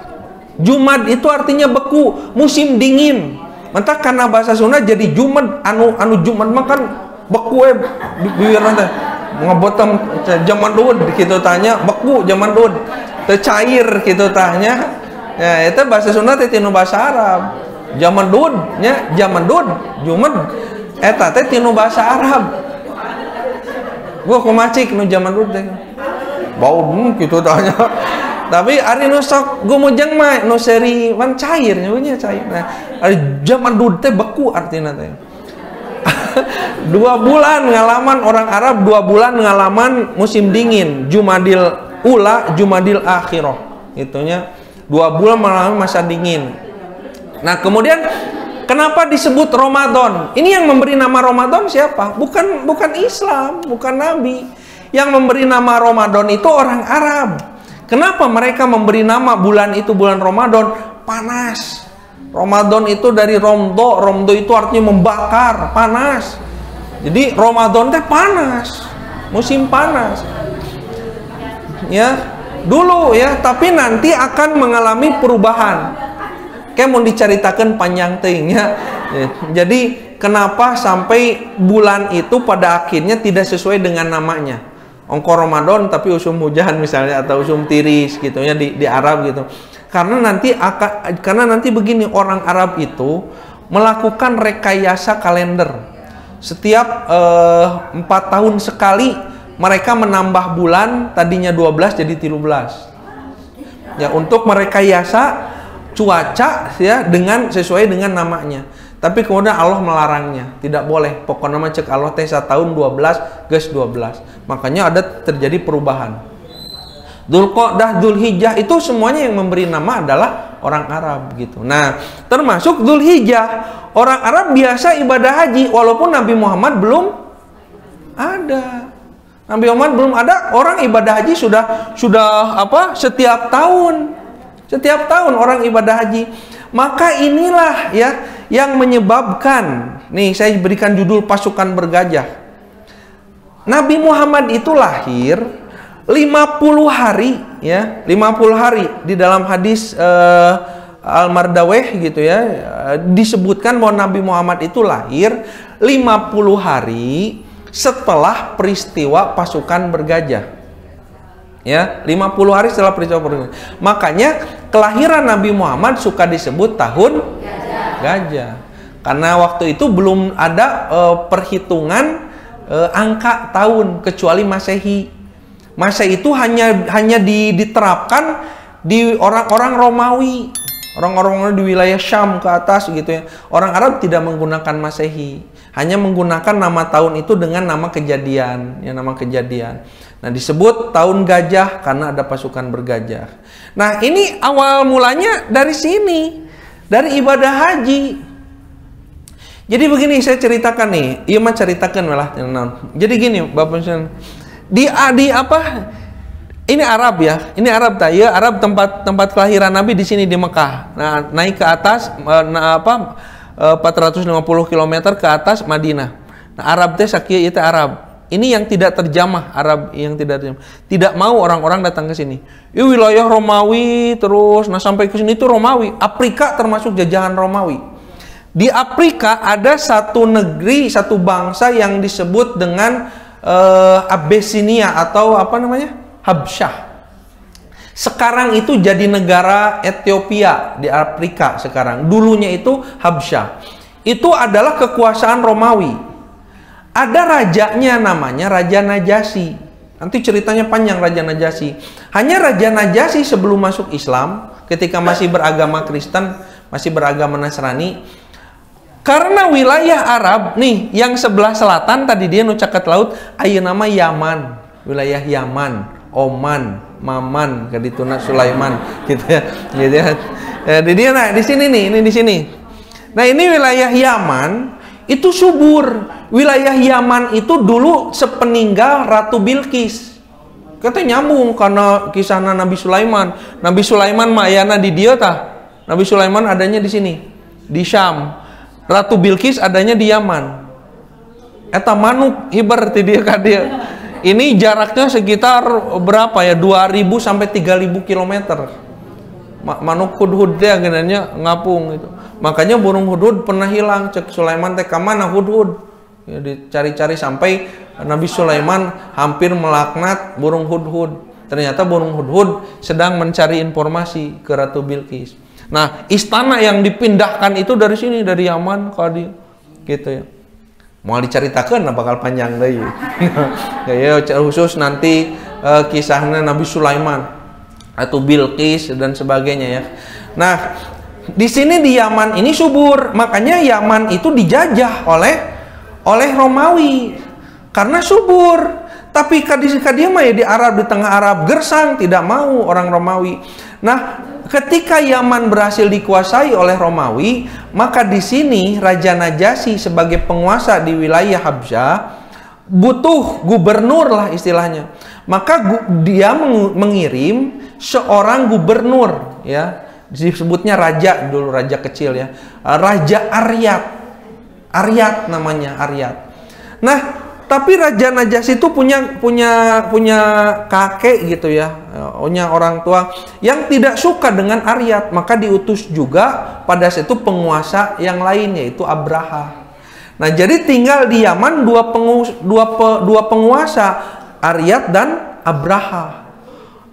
Jumad itu artinya beku, musim dingin. Mentah karena bahasa Sunda jadi jumad, anu jumad makan beku bibir nanti ngebotam zaman dud gitu tanya, beku zaman dud tercair gitu tanya. Ya itu bahasa Sunda teh tinu bahasa Arab. Zaman dud nya, zaman dud jumad eta teh tinu bahasa Arab. Gua kumacik nu zaman dud teh bau gitu tanya. Tapi ari nu sok gumujeng mah nu seri man cair nya cair. Nah, ari zaman dud teh beku artina teh. 2 bulan ngalaman orang Arab, 2 bulan ngalaman musim dingin, Jumadil Ula, Jumadil Akhirah. Itunya 2 bulan mengalami masa dingin. Nah, kemudian kenapa disebut Ramadan? Ini yang memberi nama Ramadan siapa? Bukan Islam, bukan Nabi. Yang memberi nama Ramadan itu orang Arab. Kenapa mereka memberi nama bulan itu bulan Ramadan? Panas. Ramadan itu dari Romdo itu artinya membakar, panas. Jadi Ramadan teh panas, musim panas. Ya, dulu ya, tapi nanti akan mengalami perubahan. Kayak mau diceritakan panjang teuingnya. Jadi kenapa sampai bulan itu pada akhirnya tidak sesuai dengan namanya? Ongko Ramadan tapi usum hujan misalnya, atau usum tiris gitu ya di Arab gitu. Karena nanti begini, orang Arab itu melakukan rekayasa kalender. Setiap 4 tahun sekali mereka menambah bulan, tadinya 12 jadi 13. Ya, untuk merekayasa cuaca ya dengan sesuai dengan namanya. Tapi kemudian Allah melarangnya, tidak boleh. Pokoknya mah cek Allah teh tahun 12 geus 12. Makanya ada terjadi perubahan. Dzulqa'dah, Dzulhijjah itu semuanya yang memberi nama adalah orang Arab gitu. Nah, termasuk Dzulhijjah. Orang Arab biasa ibadah haji walaupun Nabi Muhammad belum ada. Nabi Muhammad belum ada, orang ibadah haji sudah setiap tahun. Setiap tahun orang ibadah haji. Maka inilah ya yang menyebabkan, nih saya berikan judul pasukan bergajah. Nabi Muhammad itu lahir 50 hari ya, 50 hari di dalam hadis Al-Mardaweh gitu ya, disebutkan bahwa Nabi Muhammad itu lahir 50 hari setelah peristiwa pasukan bergajah. Ya, 50 hari setelah peristiwa bergajah. Makanya kelahiran Nabi Muhammad suka disebut tahun gajah. Karena waktu itu belum ada perhitungan angka tahun kecuali Masehi. Masehi itu hanya diterapkan di orang-orang Romawi. Orang-orang di wilayah Syam ke atas gitu ya. Orang Arab tidak menggunakan Masehi, hanya menggunakan nama tahun itu dengan nama kejadian, ya, nama kejadian. Nah, disebut tahun gajah karena ada pasukan bergajah. Nah, ini awal mulanya dari sini, dari ibadah haji. Jadi begini saya ceritakan nih, iya mah ceritakan malah. Jadi gini, Bapak di apa? Ini Arab ya, ini Arab tak? Ya, Arab tempat kelahiran Nabi di sini di Mekah. Nah, naik ke atas 450 km ke atas Madinah. Nah, Arab teh sakieu ieu teh Arab. Ini yang tidak terjamah, Arab yang tidak terjamah. Tidak mau orang-orang datang ke sini. Ini wilayah Romawi terus, nah sampai ke sini itu Romawi. Afrika termasuk jajahan Romawi. Di Afrika ada satu negeri, satu bangsa yang disebut dengan Abyssinia atau apa namanya? Habsyah. Sekarang itu jadi negara Ethiopia di Afrika sekarang. Dulunya itu Habsyah. Itu adalah kekuasaan Romawi. Ada rajanya namanya Raja Najasyi. Nanti ceritanya panjang Raja Najasyi. Hanya Raja Najasyi sebelum masuk Islam, ketika masih beragama Kristen, masih beragama Nasrani, karena wilayah Arab nih yang sebelah selatan tadi dia nu caket laut, aya nama Yaman, wilayah Yaman, Oman, Maman, kadituna Sulaiman, gitu ya. Gitu ya. Di dia nah di sini nih, ini di sini. Nah, ini wilayah Yaman itu subur. Wilayah Yaman itu dulu sepeninggal Ratu Bilqis. Katanya nyambung karena kisahna Nabi Sulaiman. Nabi Sulaiman mayana di dia tah. Nabi Sulaiman adanya di sini, di Syam. Ratu Bilqis adanya di Yaman. Eta manuk hibar ti dia ka dia. Ini jaraknya sekitar berapa ya? 2000 sampai 3000 km. Manuk hudhud teh agenanya ngapung gitu. Makanya burung hudhud pernah hilang. Cek Sulaiman teh ka mana hudhud? Ya, dicari-cari sampai Nabi Sulaiman hampir melaknat burung hudhud. Ternyata burung hudhud sedang mencari informasi ke Ratu Bilqis. Nah, istana yang dipindahkan itu dari sini, dari Yaman ke dia. Gitu ya. Mau diceritakan bakal panjang deh. Ya, khusus nanti kisahnya Nabi Sulaiman atau Bilqis dan sebagainya ya. Nah, di sini di Yaman ini subur, makanya Yaman itu dijajah oleh Romawi karena subur. Tapi kadia mah ya di Arab, di tengah Arab gersang, tidak mau orang Romawi. Nah, ketika Yaman berhasil dikuasai oleh Romawi, maka di sini Raja Najasyi sebagai penguasa di wilayah Habsyah butuh gubernur lah istilahnya. Maka dia mengirim seorang gubernur ya, disebutnya raja dulu, raja kecil ya, Raja Aryat namanya, Aryat. Nah, tapi Raja Najasyi itu punya kakek gitu ya, punya orang tua yang tidak suka dengan Aryat, maka diutus juga pada saat itu penguasa yang lain yaitu Abraha. Nah, jadi tinggal di Yaman dua penguasa, Aryat dan Abraha.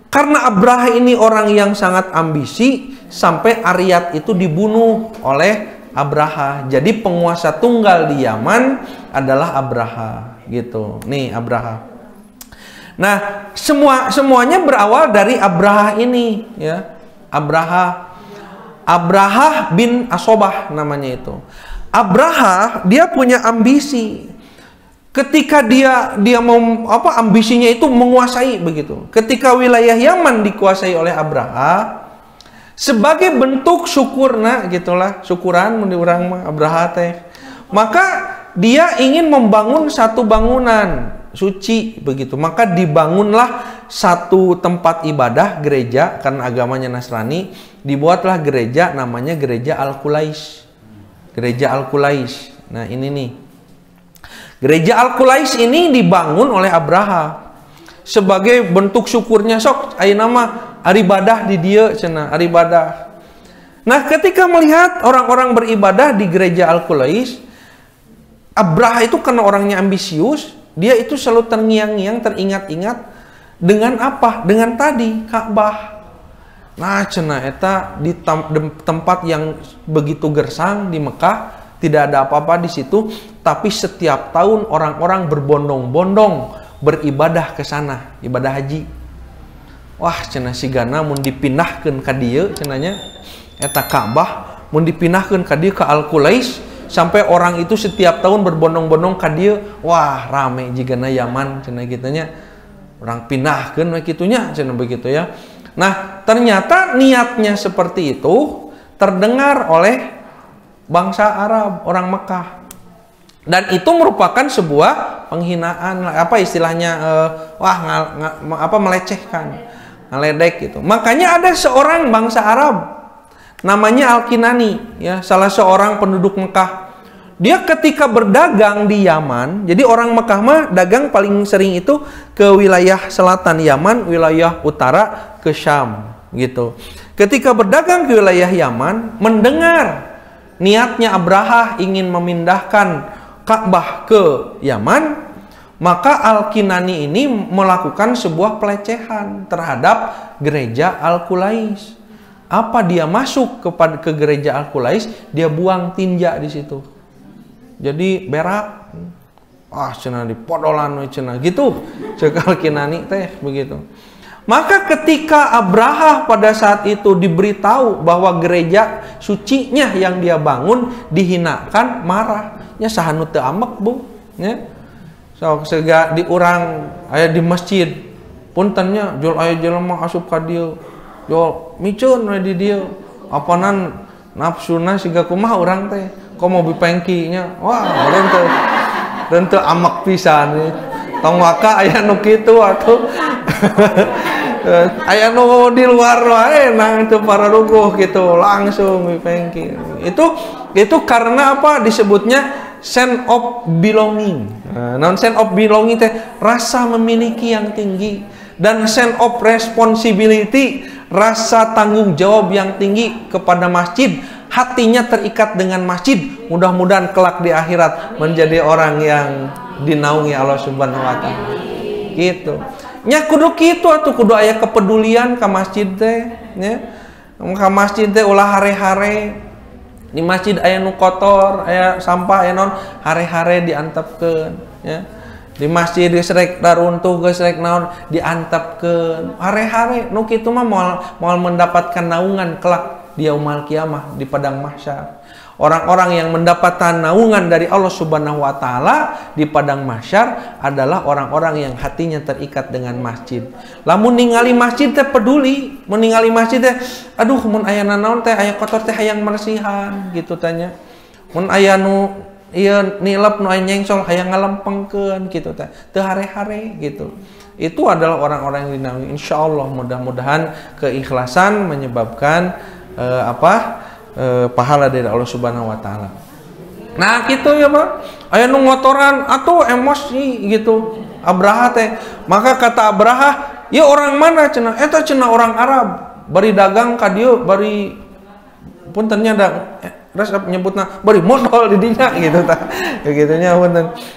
Karena Abraha ini orang yang sangat ambisi, sampai Aryat itu dibunuh oleh Abraha. Jadi penguasa tunggal di Yaman adalah Abraha. Gitu, nih Abraha. Nah, semuanya berawal dari Abraha ini, ya. Abraha bin Asobah namanya itu. Abraha dia punya ambisi. Ketika dia mau ambisinya itu menguasai begitu. Ketika wilayah Yaman dikuasai oleh Abraha, sebagai bentuk syukurna gitulah, syukuran mun urang mah Abraha teh. Maka dia ingin membangun satu bangunan suci begitu. Maka dibangunlah satu tempat ibadah, gereja, karena agamanya Nasrani. Dibuatlah gereja namanya Gereja Al-Qulais. Gereja Al-Qulais. Nah, ini nih. Gereja Al-Qulais ini dibangun oleh Abraha sebagai bentuk syukurnya, sok aya nama aribadah di dia cenah, aribadah. Nah, ketika melihat orang-orang beribadah di gereja Al-Qulais, Abraha itu karena orangnya ambisius, dia itu selalu terngiang-ngiang, teringat-ingat dengan apa? Dengan tadi Ka'bah. Nah, cenah eta di tempat yang begitu gersang di Mekah, tidak ada apa-apa di situ, tapi setiap tahun orang-orang berbondong-bondong beribadah ke sana, ibadah haji. Wah, cenah sigana mun dipindahkeun ka dieu cenahnya eta Ka'bah, mun dipindahkeun ka dieu ka Al-Qulais, sampai orang itu setiap tahun berbondong-bondong ka dieu. Wah, rame jigana Yaman cenah gitunya. Orang pindahkeun we kitunya cenah begitu ya. Nah, ternyata niatnya seperti itu terdengar oleh bangsa Arab, orang Mekah. Dan itu merupakan sebuah penghinaan, apa istilahnya, melecehkan, ngeledek gitu. Makanya ada seorang bangsa Arab namanya Al-Kinani, ya, salah seorang penduduk Mekah. Dia ketika berdagang di Yaman, jadi orang Mekah mah dagang paling sering itu ke wilayah selatan Yaman, wilayah utara ke Syam, gitu. Ketika berdagang ke wilayah Yaman, mendengar niatnya Abraha ingin memindahkan Ka'bah ke Yaman, maka Al-Kinani ini melakukan sebuah pelecehan terhadap gereja Al-Qulais. Apa dia masuk ke gereja Al-Qulais, dia buang tinja di situ. Jadi berak. Ah, cenah dipodolan we cenah gitu. Ceuk Al-Kinani teh begitu. Maka ketika Abraha pada saat itu diberitahu bahwa gereja sucinya yang dia bangun dihinakan, marahnya sahanu teu amek, Bu, nya. Sok sega diurang aya di masjid. Puntennya jual aya jelema asup ka dieu. Jual miceun we di dieu. Apanan nafsuna siga kumaha urang teh. Komo bipengkinya. Wah, reun teu amek pisan. Tong waka aya nu kitu atuh. Aya nu di luar wae nang teu pararuguh gitu, langsung dipengki. Itu karena apa disebutnya sense of belonging. Non sense of belonging teh rasa memiliki yang tinggi, dan sense of responsibility, rasa tanggung jawab yang tinggi kepada masjid. Hatinya terikat dengan masjid. Mudah-mudahan kelak di akhirat menjadi orang yang dinaungi Allah Subhanahu wa taala. Gitu. Nya kudu kitu atuh, kudu aya kepedulian ka masjid teh, nya. Ka masjid teh ulah hare-hare. Di masjid aya nu kotor, aya sampah, aya naon, hare-hare diantepkeun, ya. Di masjid geus rek daruntuh, geus rek naon, diantepkeun. Hare-hare nu kitu mah moal mendapatkan naungan kelak di yaumul kiamah, di padang mahsyar. Orang-orang yang mendapatkan naungan dari Allah Subhanahu wa taala di padang mahsyar adalah orang-orang yang hatinya terikat dengan masjid. Lamun ningali masjid teh peduli, mun ningali masjid teh aduh mun aya nanaon teh aya kotor teh hayang marsihan gitu tanya. Mun aya nu ieu nilep nu aya nyengsol hayang ngalempengkeun gitu teh. Teu hare-hare gitu. Itu adalah orang-orang yang dinaungi. Insyaallah mudah-mudahan keikhlasan menyebabkan pahala dari Allah Subhanahu wa taala. Nah, gitu ya, Pak. Aya nu ngotoran atau emosi gitu. Abraha teh. Maka kata Abraha, "Ya orang mana cenah?" Eta cenah orang Arab. Bari dagang ka dieu, bari puntennya da resep nyebutna bari modal di dinya gitu tah. Begitunya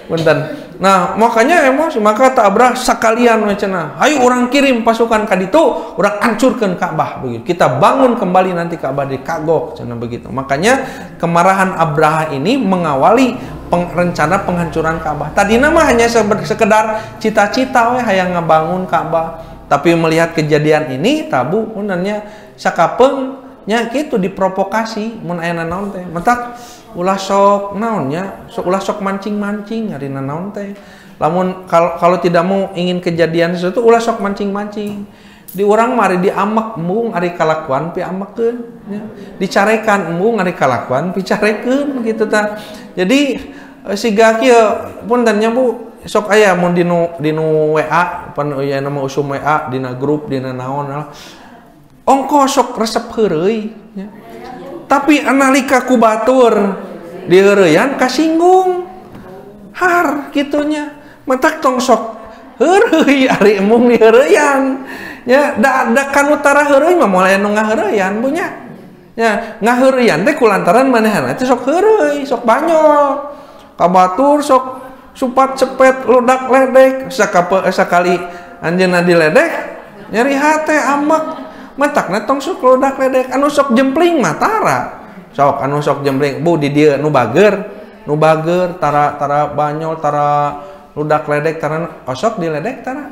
punten. Nah, makanya emosi, maka kata Abraha sakalian we cenah, "Hayu urang kirim pasukan ka ditu, urang hancurkeun Ka'bah." Begitu. Kita bangun kembali nanti Ka'bah dikagok cenah begitu. Makanya kemarahan Abraha ini mengawali rencana penghancuran Ka'bah. Tadina mah hanya sekedar cita-cita we hayang ngabangun Ka'bah. Tapi melihat kejadian ini tabu puntennya sakapeung nya kitu diprovokasi mun aya naon teh. Mentak ulah sok naonnya, ulah sok mancing-mancing harina naon teh. Lamun kalau tidak mau ingin kejadian sesuatu ulah sok mancing-mancing. Di urang mari diamek embung ari kalakuan pi amekeun nya. Dicarekan embung ari kalakuan pi carekeun gitu tah. Jadi siga kieu punten nya Bu, sok aya mun dinu WA pan aya nama usum WA dina grup dina naon ongko sok resep heureuy nya. Tapi analika ku batur di heureuyan kasinggung har gitunya mentak tong sok heureuy ari emung di heureuyan nya da kan utara heureuy mah moal anu ngaheureuyan bunya nya ngaheureuyan teh kulantaran manehna teh sok heureuy sok banyol kabatur sok supat cepet ludak ledek sakali anjeunna diledek nyeri hate amek mentakna tong sok ludak ledek anu sok jempling mah tara sok anu sok jempling bu di dieu nu bager tara banyol tara ludak ledek tara osok diledek tara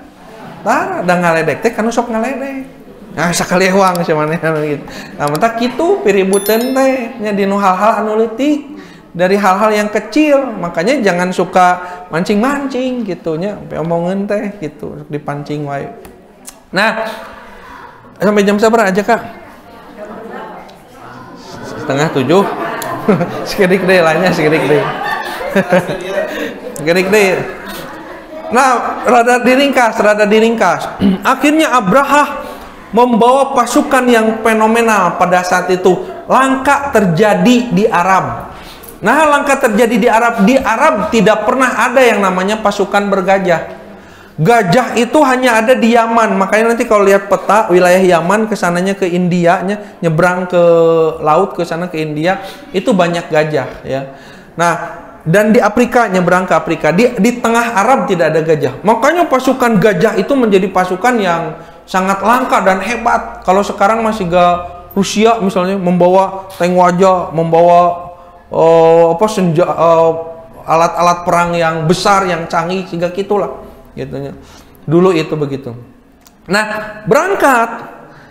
da ngaledek teh kanu sok ngaledek nah sakali uang samanehna gitu nah mentak kitu piributeun teh nya dinu hal-hal anu leutik dari hal-hal yang kecil makanya jangan suka mancing-mancing gitu nya omongeun teh gitu dipancing wae. Nah sampai jam sabaraha aja Kak? 6:30 sekedik deh lainnya sekedik deh sekedik deh. Nah rada diringkas akhirnya Abraha membawa pasukan yang fenomenal pada saat itu. Langka terjadi di Arab. Nah langka terjadi di Arab tidak pernah ada yang namanya pasukan bergajah. Gajah itu hanya ada di Yaman. Makanya nanti kalau lihat peta wilayah Yaman kesananya ke India, nyebrang ke laut ke sana ke India, itu banyak gajah ya. Nah, dan di Afrika nyebrang ke Afrika, di tengah Arab tidak ada gajah. Makanya pasukan gajah itu menjadi pasukan yang sangat langka dan hebat. Kalau sekarang masih Rusia misalnya membawa tank wajah, membawa alat-alat perang yang besar, yang canggih sehingga gitulah. Gitunya. Dulu itu begitu. Nah,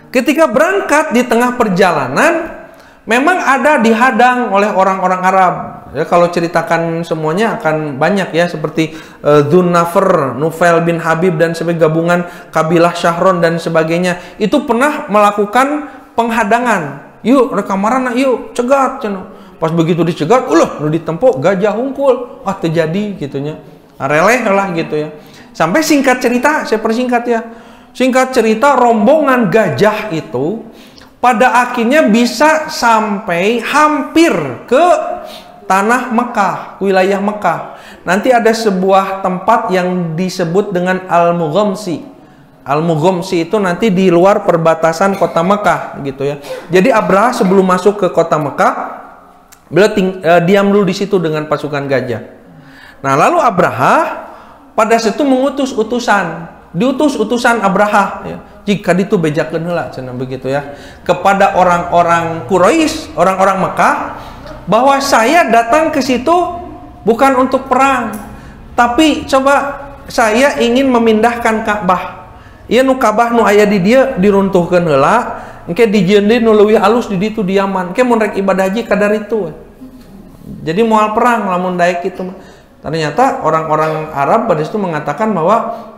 ketika berangkat di tengah perjalanan memang ada dihadang oleh orang-orang Arab. Ya, kalau ceritakan semuanya akan banyak ya seperti Dzun-Nafr, Nufail bin Habib dan sebagai gabungan kabilah Syahron dan sebagainya. Itu pernah melakukan penghadangan. Yuk, rekamarana yuk, cegat cenah. Pas begitu dicegat, nu ditempuk gajah hungkul. Terjadi gitunya. Releh lah gitu ya. Sampai singkat cerita, saya persingkat ya. Singkat cerita, rombongan gajah itu pada akhirnya bisa sampai hampir ke tanah Mekah, wilayah Mekah. Nanti ada sebuah tempat yang disebut dengan Al-Mughamsi. Al-Mughamsi itu nanti di luar perbatasan kota Mekah gitu ya. Jadi Abraha sebelum masuk ke kota Mekah, beliau diam dulu di situ dengan pasukan gajah. Nah, lalu Abraha pada situ mengutus diutus utusan Abraha ya. Jika itu bejakeun heula cenah begitu ya kepada orang-orang Quraisy, orang-orang Mekah bahwa saya datang ke situ bukan untuk perang, tapi coba saya ingin memindahkan Ka'bah. Ieu nu Ka'bah nu aya di dieu diruntuhkeun heula, engke dijieun deui nu leuwih alus di ditu di Yaman. Engke mun rek ibadah haji kadar itu. Jadi moal perang lamun daek kitu. Ternyata orang-orang Arab pada situ mengatakan bahwa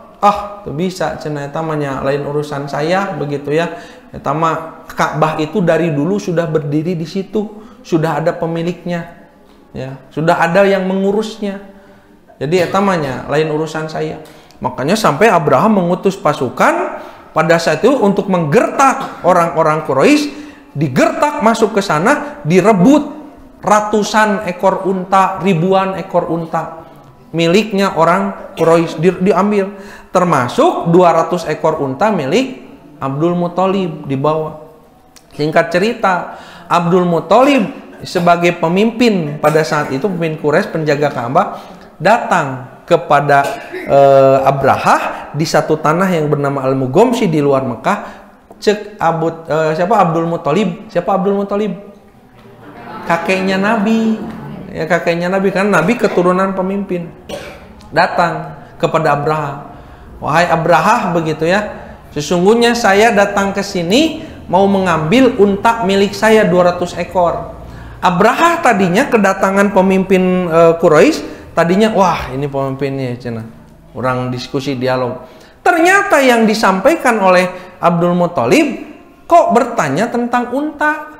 tuh bisa cenah eta mah lain urusan saya begitu ya. Eta mah Ka'bah itu dari dulu sudah berdiri di situ, sudah ada pemiliknya. Ya, sudah ada yang mengurusnya. Jadi eta mah lain urusan saya. Makanya sampai Abraham mengutus pasukan pada saat itu untuk menggertak orang-orang Quraisy, digertak masuk ke sana, direbut ratusan ekor unta, ribuan ekor unta miliknya orang Quraisy diambil, termasuk 200 ekor unta milik Abdul Muthalib dibawa. Singkat cerita, Abdul Muthalib sebagai pemimpin pada saat itu, pemimpin Quraisy penjaga Ka'bah, datang kepada Abraha di satu tanah yang bernama Al-Mughamsi di luar Mekah. Cek siapa Abdul Muthalib? Siapa Abdul Muthalib? Kakeknya Nabi, ya kakeknya Nabi, kan Nabi keturunan pemimpin. Datang kepada Abraha, wahai Abraha begitu ya, sesungguhnya saya datang ke sini mau mengambil unta milik saya 200 ekor. Abraha tadinya kedatangan pemimpin Quraisy, tadinya wah ini pemimpinnya cenah. Orang diskusi dialog. Ternyata yang disampaikan oleh Abdul Muthalib kok bertanya tentang unta.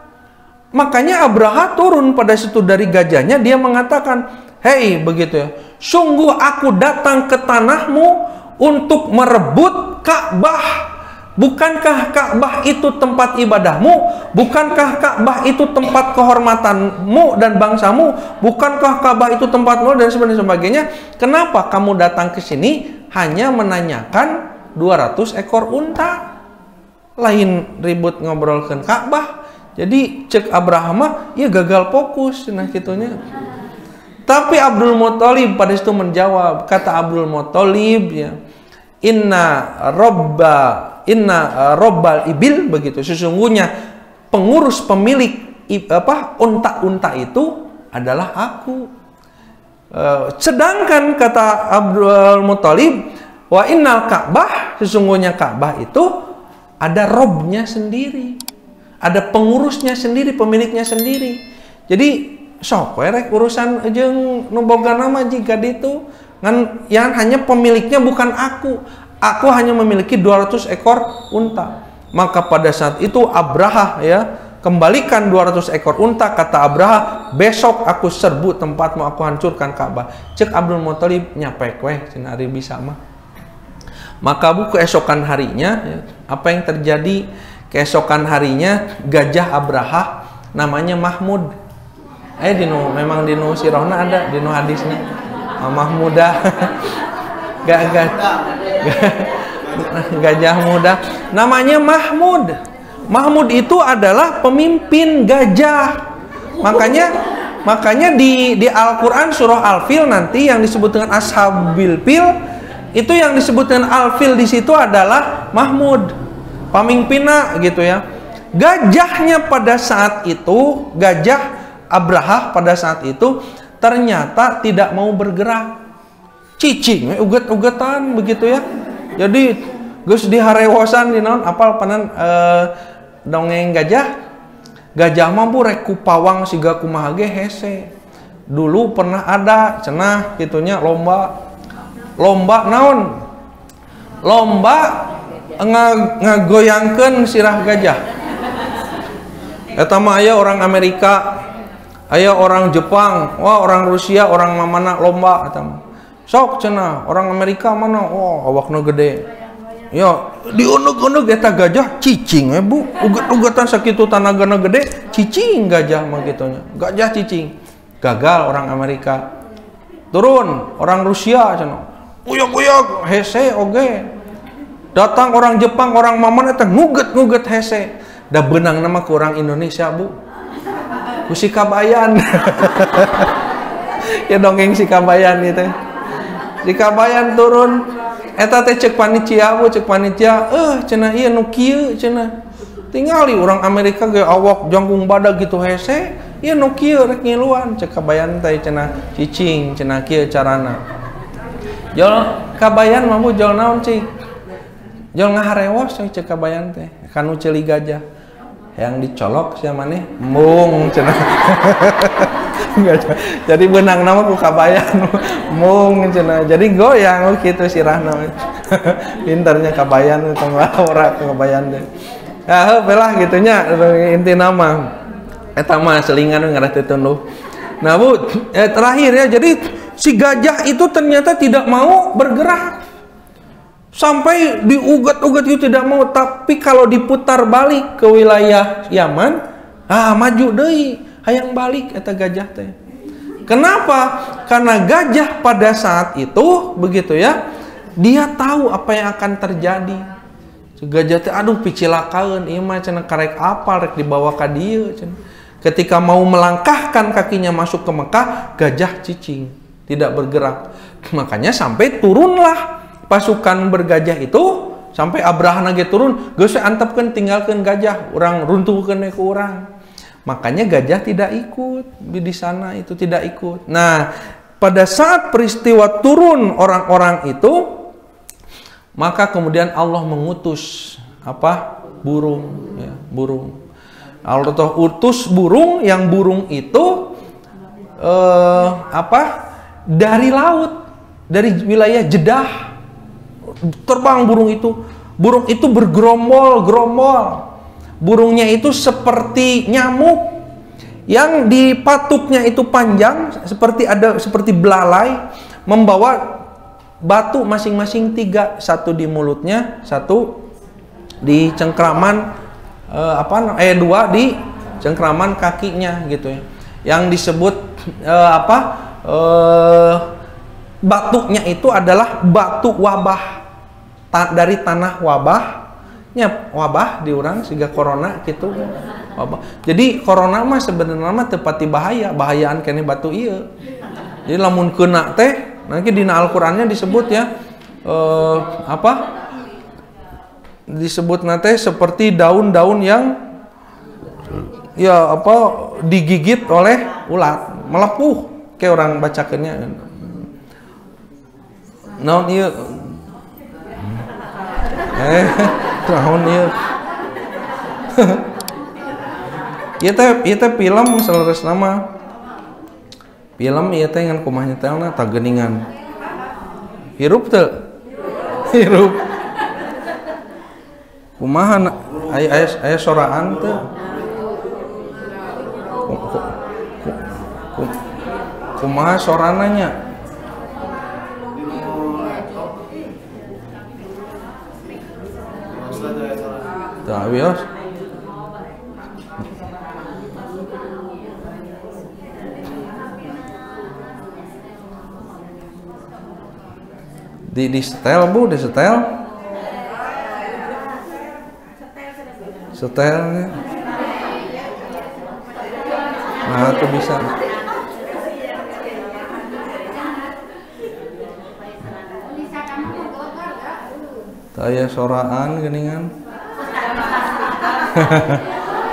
Makanya Abraha turun pada situ dari gajahnya, dia mengatakan, "Hei, begitu ya. Sungguh aku datang ke tanahmu untuk merebut Ka'bah Bukankah Ka'bah itu tempat ibadahmu? Bukankah Ka'bah itu tempat kehormatanmu dan bangsamu? Bukankah Ka'bah itu tempatmu dan sebagainya? Kenapa kamu datang ke sini hanya menanyakan 200 ekor unta? Lain ribut ngobrolkan Ka'bah. Jadi cek Abraham ya gagal fokus nah gitunya. Tapi Abdul Muthalib pada itu menjawab, kata Abdul Muthalib ya, Inna robbal ibil, begitu, sesungguhnya pengurus pemilik unta-unta itu adalah aku. Sedangkan kata Abdul Muthalib, wa innal Ka'bah, sesungguhnya Ka'bah itu ada robnya sendiri, ada pengurusnya sendiri, pemiliknya sendiri. Jadi sok werek urusan jeung nu boga nama jika ditu ngan yang hanya pemiliknya bukan aku. Aku hanya memiliki 200 ekor unta. Maka pada saat itu Abraha ya, kembalikan 200 ekor unta, kata Abraha, besok aku serbu tempatmu, aku hancurkan Ka'bah. Cek Abdul Muthalib nyapek weh cenah ari bisa mah. Maka keesokan harinya ya, apa yang terjadi? Keesokan harinya gajah Abraha namanya Mahmud. Memang dinu sirahna ada, dinu hadisnya Mahmudah. Gajah muda namanya Mahmud. Mahmud itu adalah pemimpin gajah. Makanya di Al-Qur'an surah Al-Fil nanti yang disebut dengan Ashabil Fil, itu yang disebut dengan Al-Fil di situ adalah Mahmud, pemimpinnya gitu ya. Gajahnya pada saat itu, gajah Abraha pada saat itu ternyata tidak mau bergerak. Cicing, uget-ugetan begitu ya. Jadi geus diharewosan di naon apal panan dongeng gajah. Gajah mah rek ku pawang siga kumaha ge hese. Dulu pernah ada cenah kitunya lomba naon? Lomba ngagoyangkeun sirah gajah. Eta mah aya orang Amerika, aya orang Jepang, wah orang Rusia, orang mamana lomba eta mah. Sok cenah orang Amerika mana, wah awakna gede. Ya diunug-unug eta gajah cicing Bu. Uget-ugetan sakitu tanagana gede, cicing gajah mah gitunya. Gajah cicing. Gagal orang Amerika. Turun orang Rusia cenah. Uyog-uyog hese oge. Datang orang Jepang, orang mamana eta nguget-nguget hese. Da beunang nama ke orang Indonesia Bu. Ku si Kabayan. Ya dongeng si Kabayan itu. Si Kabayan turun eta teh cek panitia Bu, cek panitia cenah ieu nu kieu cenah. Tingali orang Amerika ge awak jangkung badag gitu hese, ieu nu kieu rek ngiluan. Cek Kabayan teh cenah cicing cenah kieu carana. Jol Kabayan mah Bu jol naon cik? Jol ngaharewos cek Kabayan teh kanu ceuli gajah. Yang dicolok siapa nih? Mung cenah. Jadi benang nama ku Kabayan mung cenah. Jadi goyang gitu sirahna. Pintarnya Kabayan ora Kabayan teh. Ah belah gitunya inti nama. Eta mah selingan ngaran teh tunduh. Nah Bu, terakhir ya, jadi si gajah itu ternyata tidak mau bergerak. Sampai diugat-ugat itu tidak mau, tapi kalau diputar balik ke wilayah Yaman, maju deui, hayang balik eta gajah teh. Kenapa? Karena gajah pada saat itu begitu ya, dia tahu apa yang akan terjadi. Gajah teh aduh picilakeun ieu mah cenah karek apal rek dibawa ka dieu cenah. Ketika mau melangkahkan kakinya masuk ke Mekah, gajah cicing, tidak bergerak. Makanya sampai turunlah pasukan bergajah itu, sampai Abraha nage turun, geus antepkeun tinggalkeun gajah, urang runtuhkeun ku urang. Makanya gajah tidak ikut di sana, itu tidak ikut. Nah, pada saat peristiwa turun orang-orang itu, maka kemudian Allah mengutus burung ya, burung. Allah utus burung, yang burung itu dari laut, dari wilayah Jeddah. Terbang burung itu bergerombol-gerombol. Burungnya itu seperti nyamuk, yang di patuknya itu panjang seperti belalai, membawa batu masing-masing 3, satu di mulutnya, satu di cengkraman dua di cengkraman kakinya gitu ya. Yang disebut batuknya itu adalah batu wabah dari tanah wabahnya, wabah diurang sehingga corona gitu wabah. Jadi corona mah sebenarnya mah tepati bahayaan kene batu iya. Jadi lamun kena teh nanti dina Al-Qur'annya disebut ya disebut nate seperti daun-daun yang digigit oleh ulat, melepuh kayak orang bacakannya. Naon ieu? Naon ieu? Ieu teh film seleres nama. Film ieu teh ngan kumaha nyetelna tah geuningan. Hirup teu? Hirup. Kumaha aya soraan teu? Kumaha sorananya? Tah wios. Di setel Bu, di setel. Setelnya. Nah, itu bisa. Saya soraan geningan.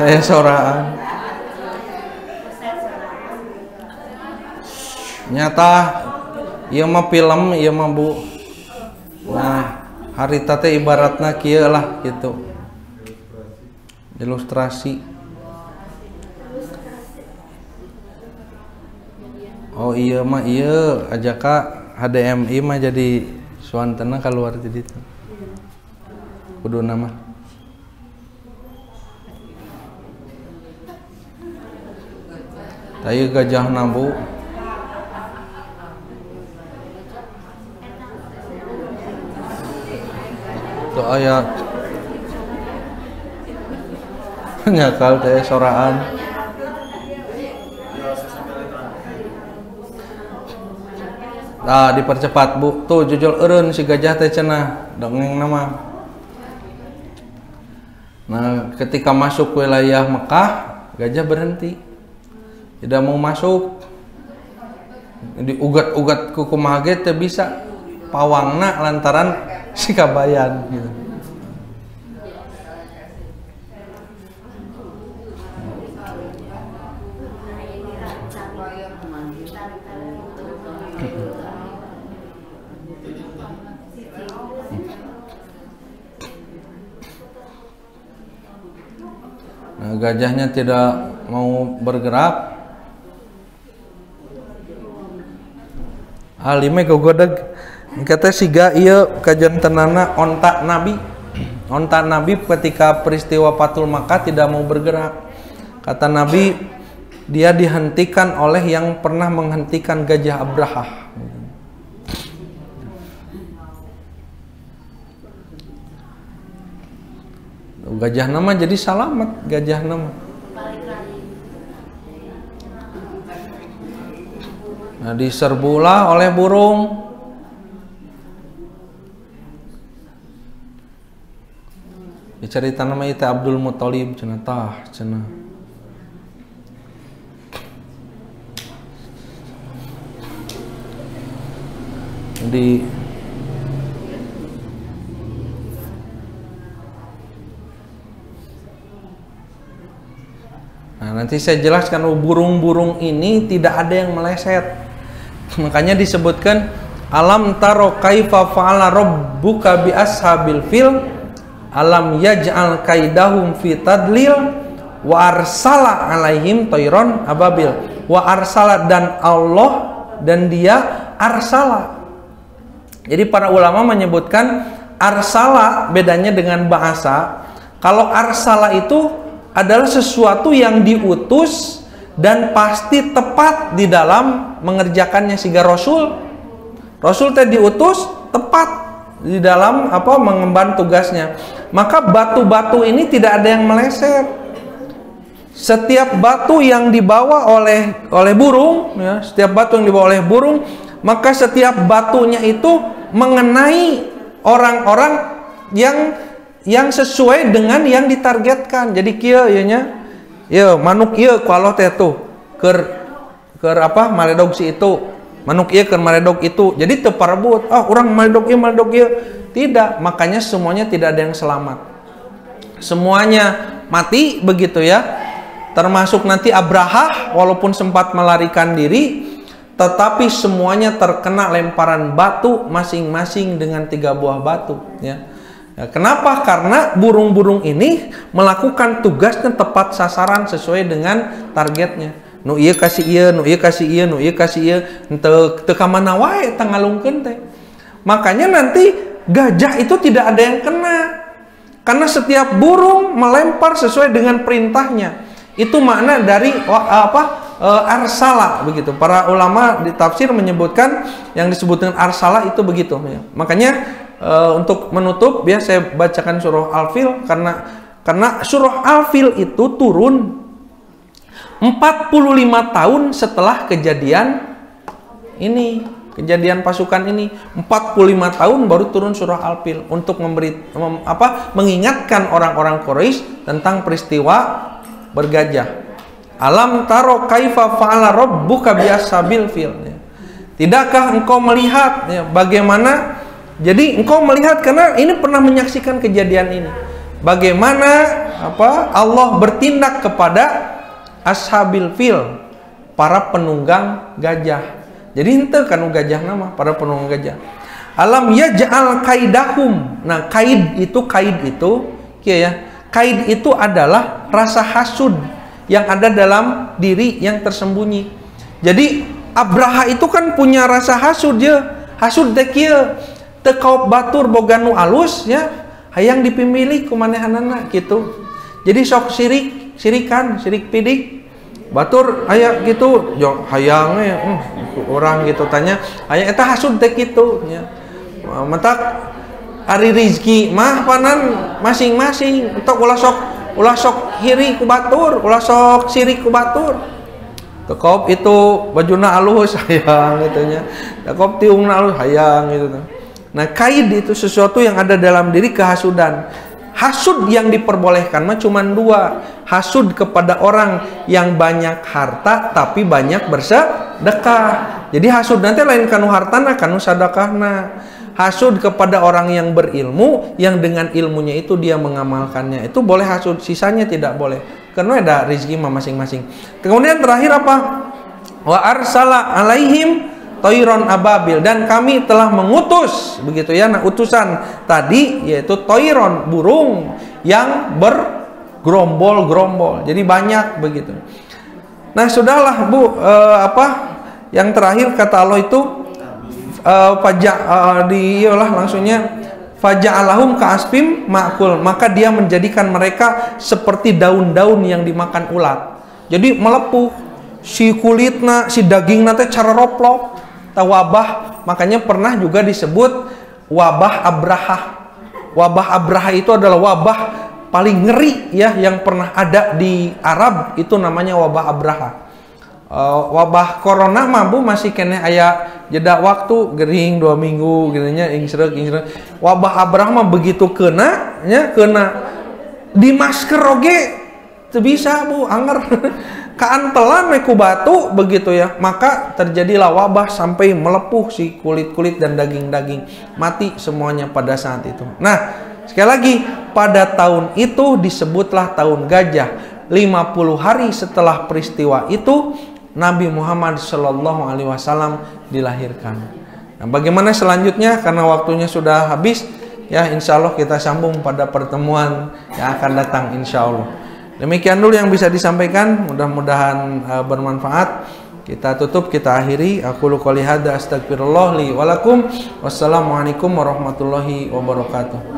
Saya soraan. Nyata ieu mah film, ieu mah Bu. Nah, harita teh ibaratna kieu lah gitu. Ilustrasi. Oh iya mah iya ajaka HDMI mah jadi suantena keluar jadi itu. Kudu nama. Tayu gajah nabu. Tuh ayat. Nyakal teh soraan. Nah, dipercepat Bu. Tuh jujur eureun si gajah teh cenah dongeng nama. Nah, ketika masuk wilayah Mekah, gajah berhenti. Tidak mau masuk. Diugat-ugat ku kumaha ge teu bisa. Pawangna lantaran si kabayan gitu. Nah, gajahnya tidak mau bergerak. Alime gogodeg kata siga ieu kajantenana onta Nabi. Onta Nabi ketika peristiwa Fathul Makkah tidak mau bergerak. Kata Nabi, dia dihentikan oleh yang pernah menghentikan gajah Abraha. Gajah nama jadi salamet gajah nama. Nah, diserbulah oleh burung. Dicerita nama itu Abdul Muthalib cenah tah cenah. Nah, nanti saya jelaskan burung-burung ini tidak ada yang meleset. Makanya disebutkan alam taro kaifa fa'ala rabbuka bi ashabil fil alam yaj'al kaidahum fi tadlil wa arsala alaihim tayron ababil wa arsala dan Allah dan dia arsala. Jadi para ulama menyebutkan arsala bedanya dengan bahasa. Kalau arsala itu adalah sesuatu yang diutus dan pasti tepat di dalam mengerjakannya. Sehingga Rasul teh diutus tepat di dalam mengemban tugasnya. Maka batu-batu ini tidak ada yang meleset. Setiap batu yang dibawa oleh burung, ya, setiap batu yang dibawa oleh burung, maka setiap batunya itu mengenai orang-orang yang sesuai dengan yang ditargetkan. Jadi kieu ieu nya, ya manuk ieu ku Allah teh tuh keur maledog si itu, manuk ieu keur maledog itu. Jadi teu parebut, urang maledog ieu. Tidak, makanya semuanya tidak ada yang selamat. Semuanya mati begitu ya. Termasuk nanti Abraha, walaupun sempat melarikan diri, tetapi semuanya terkena lemparan batu masing-masing dengan 3 buah batu. Ya. Kenapa? Karena burung-burung ini melakukan tugasnya tepat sasaran sesuai dengan targetnya. Nu ieu kasih ieu, nu ieu kasih ieu, nu ieu kasih ieu, teu ka mana wae tangalungkeun teh. Makanya nanti gajah itu tidak ada yang kena. Karena setiap burung melempar sesuai dengan perintahnya. Itu makna dari arsala begitu. Para ulama di tafsir menyebutkan yang disebut dengan arsala itu begitu. Ya. Makanya untuk menutup ya saya bacakan surah Al-Fil karena surah Al-Fil itu turun 45 tahun setelah kejadian ini. Kejadian pasukan ini 45 tahun baru turun surah Al-Fil untuk mengingatkan orang-orang Quraisy tentang peristiwa bergajah. Alam taro kaifa fa'ala rabbuka biashabil fil. Tidakkah engkau melihat bagaimana? Jadi engkau melihat karena ini pernah menyaksikan kejadian ini. Bagaimana Allah bertindak kepada ashabil fil, para penunggang gajah. Jadi ente kan gajah nama para penunggang gajah. Alam yaj'al kaidahum. Nah, kaid itu ya. Kaid itu adalah rasa hasud yang ada dalam diri yang tersembunyi. Jadi Abraha itu kan punya rasa hasud ya. Hasud teh kieu teu kaop batur boga nu alus ya, hayang dipimilih ku manehanana gitu. Jadi sok sirik pidik. Batur aya gitu, yo hayang orang gitu tanya, aya eta hasud teh kitu ya. Mentak ari rizki mah panan masing-masing untuk ulah sok hiri ku batur, ulah sok sirik ku batur. Tekop itu bajuna alus hayang gitu nya. Tekop tiungna alus hayang gitu. Nah, kaid itu sesuatu yang ada dalam diri kehasudan. Hasud yang diperbolehkan mah cuma 2. Hasud kepada orang yang banyak harta tapi banyak bersedekah. Jadi hasud nanti lain kanu hartana kanu sadakahna. Hasud kepada orang yang berilmu, yang dengan ilmunya itu dia mengamalkannya. Itu boleh hasud, sisanya tidak boleh. Karena ada rezeki masing-masing. Kemudian terakhir apa? Wa arsala alaihim toiron ababil. Dan kami telah mengutus, begitu ya. Nah, utusan tadi yaitu toiron, burung yang bergerombol-gerombol. Jadi banyak begitu. Nah, sudahlah Bu, yang terakhir kata Allah itu langsungnya faja'alahum ka'asfim ma'kul, maka dia menjadikan mereka seperti daun-daun yang dimakan ulat. Jadi melepuh si kulitna, si dagingna teh cara roplok, wabah. Makanya pernah juga disebut wabah Abraha. Wabah Abraha itu adalah wabah paling ngeri ya yang pernah ada di Arab, itu namanya wabah Abraha. Wabah corona mah Bu masih kena aya jeda waktu gering 2 minggu gininya ingsrek. Wabah Abraha mah begitu kena di masker oge teu bisa Bu, anger kaantelan ku batu begitu ya, maka terjadilah wabah sampai melepuh si kulit-kulit dan daging-daging, mati semuanya pada saat itu. Nah, sekali lagi pada tahun itu disebutlah tahun gajah. 50 hari setelah peristiwa itu Nabi Muhammad Shallallahu Alaihi Wasallam dilahirkan. Nah, bagaimana selanjutnya? Karena waktunya sudah habis, ya insya Allah kita sambung pada pertemuan yang akan datang insya Allah. Demikian dulu yang bisa disampaikan, mudah-mudahan bermanfaat. Kita tutup, kita akhiri. Aku qouli hadza, astagfirullah li wa lakum. Wassalamualaikum warahmatullahi wabarakatuh.